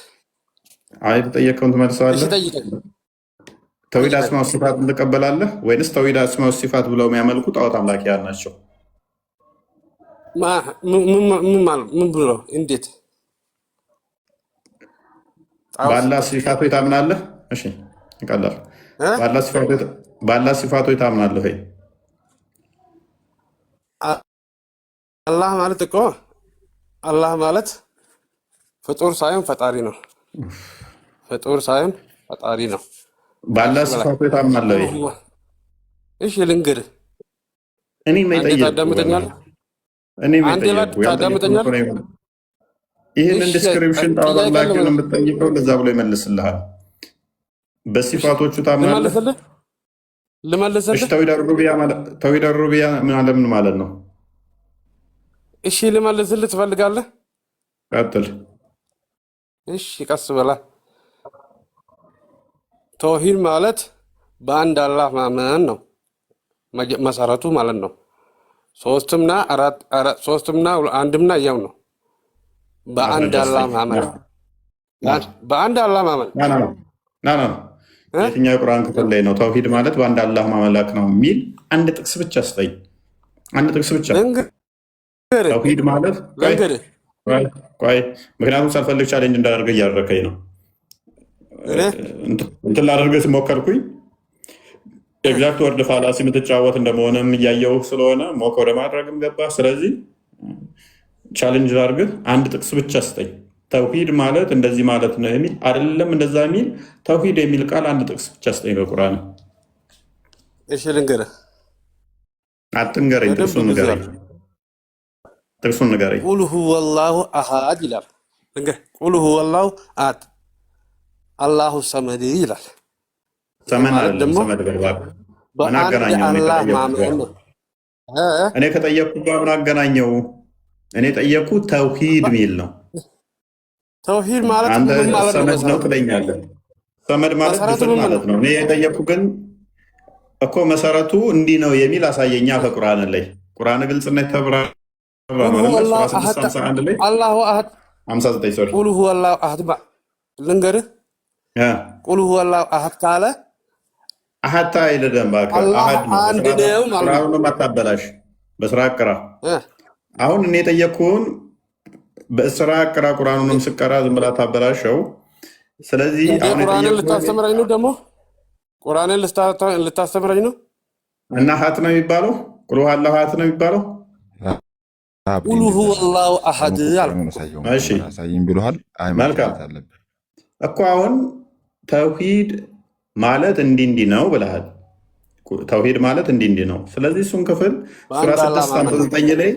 አይ ተጠየቀውን ትመልሰዋለህ። ተውሂድ አስማው ሲፋትን ትቀበላለህ ወይንስ ተውሂድ አስማው ሲፋት ብለው የሚያመልኩ ጣዖት አምላኪያን ናቸው? ምን ብሎ እንዴት? ባላ ሲፋቶች ታምናለህ? እሺ ይቀላል። ባላ ሲፋቶች ታምናለህ ወይ? አላህ ማለት እኮ አላህ ማለት ፍጡር ሳይሆን ፈጣሪ ነው። ፍጡር ሳይሆን ፈጣሪ ነው። ባላ ሲፋቶች ታምናለህ ወይ? እሺ ልንገርህ። እኔ ታዳምጠኛለህ? ይህንን ዲስክሪፕሽን ጣዖት አምላኪውን የምትጠይቀው ለዛ ብሎ ይመልስልሃል። በሲፋቶቹ ታምናለህ? ልመልስልህ። ተውሂድ ሩቡቢያ ምን ማለት ነው? እሺ ልመልስልህ ትፈልጋለህ? ቀጥል። እሺ ቀስ በላ። ተውሂድ ማለት በአንድ አላህ ማመን ነው መሰረቱ ማለት ነው። ሶስትምና አንድምና ያው ነው። በአንድ አላህ ማመን በአንድ አላህ ማመን የትኛው የቁርአን ክፍል ላይ ነው ተውሂድ ማለት በአንድ አላህ ማመላክ ነው የሚል አንድ ጥቅስ ብቻ ስጠኝ። አንድ ጥቅስ ብቻ። ተውሂድ ማለት ቆይ፣ ምክንያቱም ሳልፈልግ ቻሌንጅ እንዳደርገ እያደረከኝ ነው። እንትን ላደርገህ ሞከርኩኝ። ኤግዛክት ወርድ ፋላሲ የምትጫወት እንደመሆነም እያየው ስለሆነ ሞክ ወደ ማድረግም ገባ። ስለዚህ ቻሌንጅ ላድርግህ፣ አንድ ጥቅስ ብቻ ስጠኝ። ተውሂድ ማለት እንደዚህ ማለት ነው የሚል አይደለም፣ እንደዛ የሚል ተውሂድ የሚል ቃል አንድ ጥቅስ ብቻ ስጠኝ በቁርአን። እሺ ልንገርህ። አትንገረኝ፣ ጥቅሱን ንገረኝ። ጥቅሱን ንገረኝ። ቁል ሁወላሁ አሃድ ይላል። ቁል ሁወላሁ አሃድ አላሁ ሰመድ ይላል። ሰመን አይደለም፣ ሰመድ በልባል። ምን አገናኘው? እኔ ከጠየቅኩ ጋር ምን አገናኘው? እኔ ጠየቅኩ ተውሂድ ሚል ነው። ተውሂድ ማለት አንተ ሰመድ ነው ትለኛለህ። ሰመድ ማለት ድፍን ማለት ነው። እኔ የጠየቅኩ ግን እኮ መሰረቱ እንዲህ ነው የሚል አሳየኛ ከቁርአን ላይ። ቁርአን ግልጽነት ተብራራ ማለት 56 ላይ አላሁ አሃድ 59 ሶሪ ቁል ሁወላሁ አሃድ ልንገርህ። ቁል ሁወላሁ አሃድ ካለ አሃታ አይደለም፣ በቃ አሃድ ነው። አንድ ነው ማለት ነው። ማታበላሽ በስራ አቅራ አሁን እኔ የጠየቅኩህን በስራ ቅራ ቁርአኑንም ስቀራ ዝም ብላ ታበላሸው። ስለዚህ አሁን ቁርአንን ልታስተምረኝ ነው ደግሞ ቁርአንን ልታስተምረኝ ነው እና ሀት ነው የሚባለው ቁል ሁወ አላሁ አሐድ ነው የሚባለው። ቁል ሁወ አላሁ አሐድ እሺ መልካም እኮ አሁን ተውሂድ ማለት እንዲህ ነው ብለሃል። ተውሂድ ማለት እንዲህ ነው። ስለዚህ እሱን ክፍል ሱራ 6:59 ላይ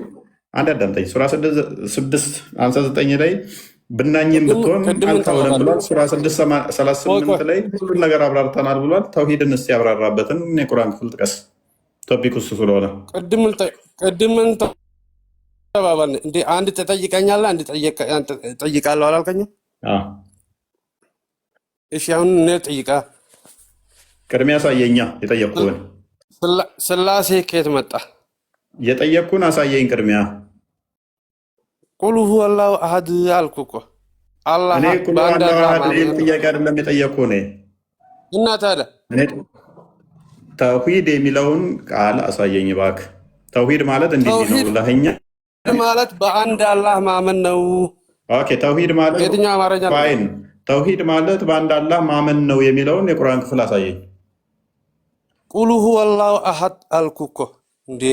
አንድ አዳምጠኝ። ሱራ 6:59 ላይ ብናኝም ብትሆን አልተውንም ብሏል። ሱራ 6:38 ላይ ሁሉን ነገር አብራርተናል ብሏል። ተውሂድን እስቲ ያብራራበትን የቁርአን ክፍል ጥቀስ። ቶፒክ ውስጥ ስለሆነ ቅድምን ተባባልን እንዴ? አንድ ተጠይቀኛለህ፣ አንድ ጠይቃለሁ አላልከኝም? እሺ አሁን እኔ ጠይቃ ቅድሚያ አሳየኛ። የጠየቅኩህን ስላሴ ከየት መጣ? የጠየቅኩህን አሳየኝ ቅድሚያ። ቁል ሁወ አላሁ አሐድ አልኩ እኮ። አላህ እኔ ቁል ሁወ አላሁ አሐድ ጥያቄ አይደለም የጠየቅኩህ እኔ። እና ታዲያ ተውሂድ የሚለውን ቃል አሳየኝ እባክህ። ተውሂድ ማለት እንዲህ ነው ብለኸኛ ማለት በአንድ አላህ ማመን ነው። ኦኬ ተውሂድ ማለት የትኛው አማርኛ ፋይን። ተውሂድ ማለት በአንድ አላህ ማመን ነው የሚለውን የቁርአን ክፍል አሳየኝ። ቁል ሁወ አላሁ አሐድ አልኩ እኮ እንዴ።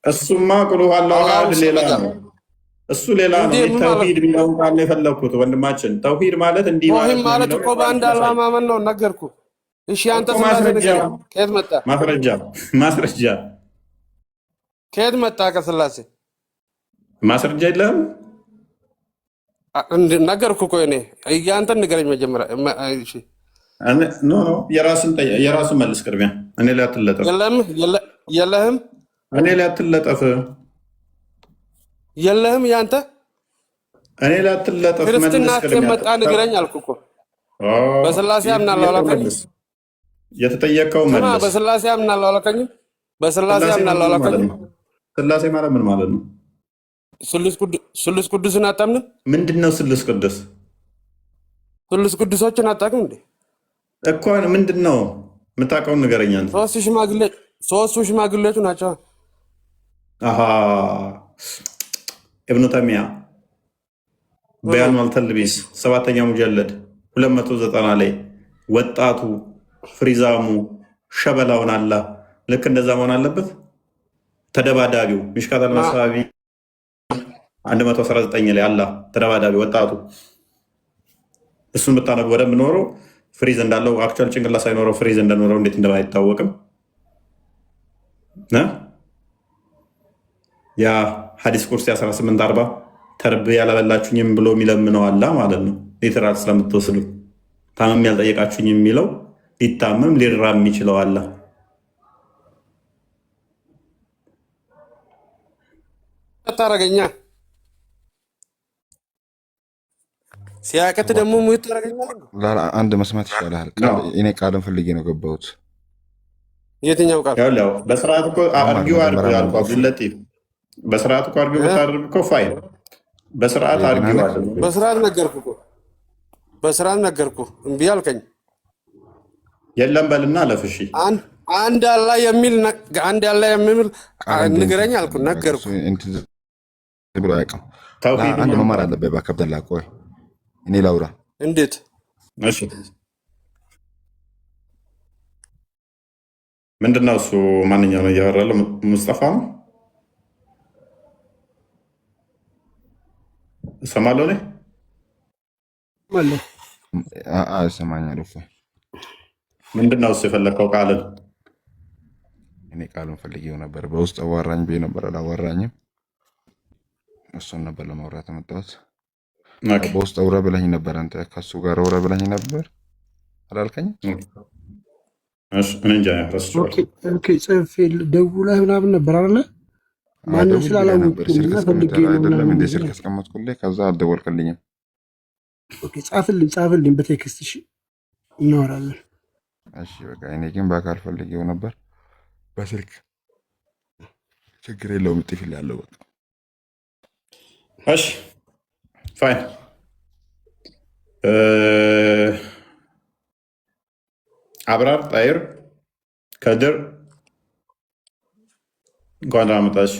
እሱማ ቁል ሁወ አላሁ አሐድ ሌላ ነው፣ እሱ ሌላ ነው። ተውሂድ የሚለውን ቃል ነው የፈለግኩት ወንድማችን። ተውሂድ ማለት እንዲህ ማለት እኮ በአንድ አላህ ማመን ነው ነገርኩ። እሺ አንተ ማስረጃ ከየት መጣ? ማስረጃ ከየት መጣ? ከስላሴ ማስረጃ የለህም? ነገርኩ እኮ እኔ። ያንተን ንገረኝ መጀመሪያ። እሺ ኖ የራስን መልስ ቅድሚያ። እኔ ላይ አትለጠፍ። የለህም? እኔ ላይ አትለጠፍ። የለህም ያንተ እኔ ላይ አትለጠፍ። ክርስትና ከመጣ ንገረኝ አልኩ እኮ። በስላሴ አምናለሁ አላልከኝም? የተጠየቀው መልስ። በስላሴ አምናለሁ አላልከኝም? በስላሴ አምናለሁ አላልከኝም? ስላሴ ማለት ምን ማለት ነው? ስሉስ ቅዱስን አታምንም? ምንድን ነው ስሉስ ቅዱስ? ስሉስ ቅዱሶችን አታውቅም እንዴ? እኮ ምንድን ነው የምታውቀውን ንገረኝ አንተ። ሶስቱ ሽማግሌዎቹ ናቸው። ኢብኑ ተይሚያ በያን አልተልቢስ 7ኛው ሙጀለድ 290 ላይ ወጣቱ ፍሪዛሙ ሸበላውን አላ ልክ እንደዛ መሆን አለበት። ተደባዳቢው ሚሽካት አልመሳቢ 119 ላይ አላ ተደባዳቢ ወጣቱ እሱን ብታነብ ወደም ኖረው ፍሪዝ እንዳለው አክቹዋል ጭንቅላ ሳይኖረው ፍሪዝ እንደኖረው እንዴት እንደማይታወቅም ያ ሐዲስ ቁርሲ 1840 ተርብ ያላበላችሁኝም ብሎ የሚለምነው አላ ማለት ነው። ሊትራል ስለምትወስዱ ታመም ያልጠየቃችሁኝ የሚለው ሊታመም ሊራ የሚችለው አላ። ታረገኛ ሲያቀት ደግሞ ሙት ታረገኛ። አንድ መስማት ይሻላል። እኔ ቃልን ፈልጌ ነው ገባሁት። የትኛው ቃል? ያው በስርዓት እኮ አርጊው አልኩ አብዱልለጢፍ። በስርዓት እኮ አርጊው ብታደርግ እኮ ፋይን። በስርዓት አርጊው አለ። በስርዓት ነገርኩ እኮ በስርዓት ነገርኩ። እምቢ አልከኝ። የለም በልና አለፍ። እሺ አንድ አላ የሚል ንገረኝ አልኩ ነገርኩ። ብሎ አያውቅም። አንድ መማር አለበት። እባክህ አብደላ ቆይ እኔ ላውራ። እንዴት? እሺ ምንድነው እሱ? ማንኛው ነው እያወራለሁ? ሙስጠፋ ነው። እሰማለሁ እኔ እሰማኛለሁ። ምንድነው እሱ የፈለግከው? ቃልን እኔ ቃሉን ፈልጌው ነበር። በውስጥ አዋራኝ ብዬ ነበር፣ አላዋራኝም። እሱን ነበር ለማውራት የመጣሁት። በውስጥ አውራ ብለኝ ነበር። አንተ ከሱ ጋር አውራ ብለኝ ነበር አላልከኝም? ጽፌ ደውለህ ምናምን ነበር አለ። ማንም ስላላወቅኩኝ ፈልጌ አይደለም እንደ ስልክ አስቀመጥኩልህ። ከዛ አልደወልክልኝም። ጻፍልኝ በቴክስት። እሺ እናወራለን። እሺ በቃ እኔ ግን በአካል ፈልጌው ነበር። በስልክ ችግር የለውም። ጥፊል ያለው በቃ እሺ ፋይን። አብራር ጣይር ከድር እንኳን ደህና መጣሽ።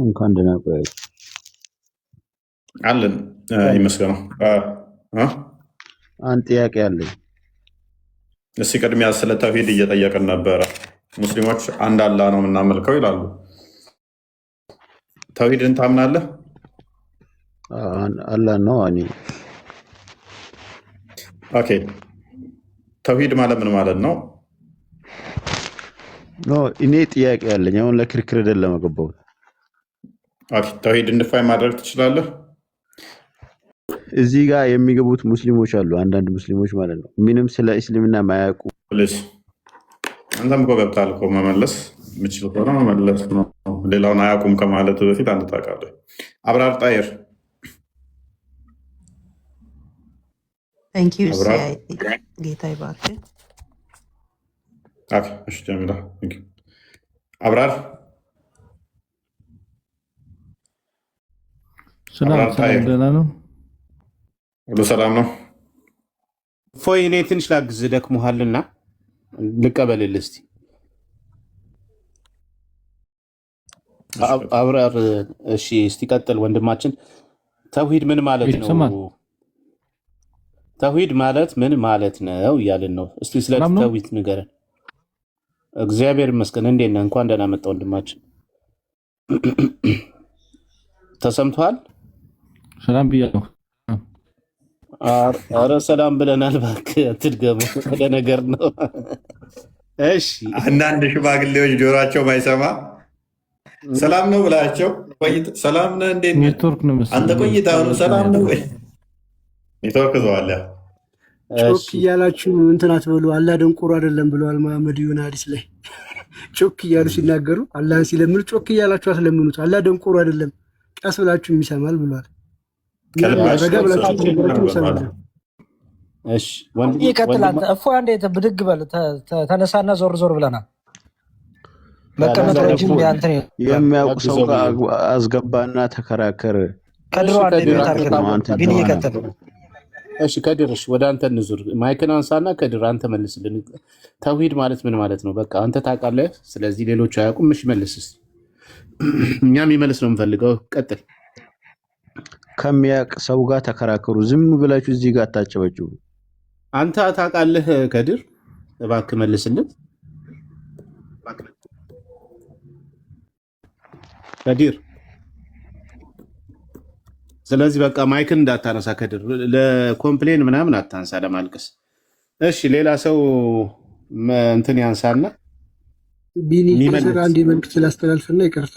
እንኳን ደህና ቆያችሁ አለን ይመስገነው። አንድ ጥያቄ አለኝ። እስኪ ቅድሚያ ስለ ተውሂድ እየጠየቅን ነበረ። ሙስሊሞች አንድ አላህ ነው የምናመልከው ይላሉ። ተውሂድን ታምናለህ? አላህ ነው እኔ ኦኬ። ተውሂድ ማለት ምን ማለት ነው? ኖ እኔ ጥያቄ አለኝ። አሁን ለክርክር አይደለም የገባው። ኦኬ፣ ተውሂድ እንድፋይ ማድረግ ትችላለህ? እዚህ ጋር የሚገቡት ሙስሊሞች አሉ፣ አንዳንድ ሙስሊሞች ማለት ነው፣ ምንም ስለ እስልምና ማያውቁ። ፕሊዝ አንተም እኮ ገብታል እኮ መመለስ የምችል ከሆነ መመለስ ነው። ሌላውን አያውቁም ከማለት በፊት አንተ ታውቃለህ። አብራር ጣይር ጌታ ይባርክ። እሺ ጀሚላ አብራር ሰላም ደህና ነው? ሁሉ ሰላም ነው? ፎይ እኔ ትንሽ ላግዝ፣ ደክሞሃልና ልቀበልልህ እስኪ። አብራር እሺ፣ እስቲ ቀጥል ወንድማችን። ተውሂድ ምን ማለት ነው? ተውሂድ ማለት ምን ማለት ነው እያልን ነው። እስቲ ስለ ተውሂድ ንገረን። እግዚአብሔር ይመስገን። እንዴት ነህ? እንኳን ደህና መጣ ወንድማችን። ተሰምቷል? ሰላም ብያለሁ። አረ ሰላም ብለናል። እባክህ አትድገመው፣ ነገር ነው። እሺ አንዳንድ ሽማግሌዎች ጆሯቸው ማይሰማ ሰላም ነው ብላቸው ሰላም ነህ እንዴት አንተ ቆይታ ሰላም ነው ወይ ኔትወርክ ዘዋለ ጮክ እያላችሁ እንትን አትበሉ። አላህ ደንቆሮ አይደለም ብለዋል መሐመድ ዩን ሐዲስ ላይ። ጮክ እያሉ ሲናገሩ አላህን ሲለምኑ ጮክ እያላችሁ አትለምኑት። አላህ ደንቆሮ አይደለም ቀስ ብላችሁ ይሰማል ብለዋል። ረጋ ብላችሁ ይሰማል። እሺ ይቀጥላል። እፎ አንዴ ብድግ በል ተነሳና ዞር ዞር ብለናል። መቀመጥ ረጅም ያንተ የሚያውቅ ሰው ጋር አስገባና ተከራከር። ከድሮ አንዴ ቢን እየቀጠለ እሺ ከድር፣ እሺ ወደ አንተ እንዙር። ማይክን አንሳና ከድር አንተ መልስልን። ተውሂድ ማለት ምን ማለት ነው? በቃ አንተ ታውቃለህ፣ ስለዚህ ሌሎች አያውቁም። እሺ መልስ። እኛም ይመልስ ነው የምፈልገው። ቀጥል። ከሚያውቅ ሰው ጋር ተከራከሩ። ዝም ብላችሁ እዚህ ጋር አታጨበጭቡ። አንተ ታውቃለህ ከድር፣ እባክህ መልስልን ከድር። ስለዚህ በቃ ማይክን እንዳታነሳ ከድር፣ ለኮምፕሌን ምናምን አታንሳ፣ ለማልቀስ። እሺ ሌላ ሰው እንትን ያንሳና ቢኒ ከስራ አንድ መልዕክት ስላስተላልፍና ይቅርታ።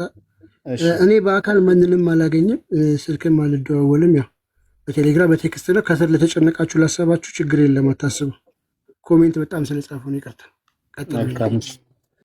እኔ በአካል ማንንም አላገኝም፣ ስልክም አልደዋወልም። ያው በቴሌግራም በቴክስት ነው። ከስር ለተጨነቃችሁ ላሰባችሁ ችግር የለም፣ አታስቡ። ኮሜንት በጣም ስለጻፉ ነው። ይቅርታ። ቀጥታ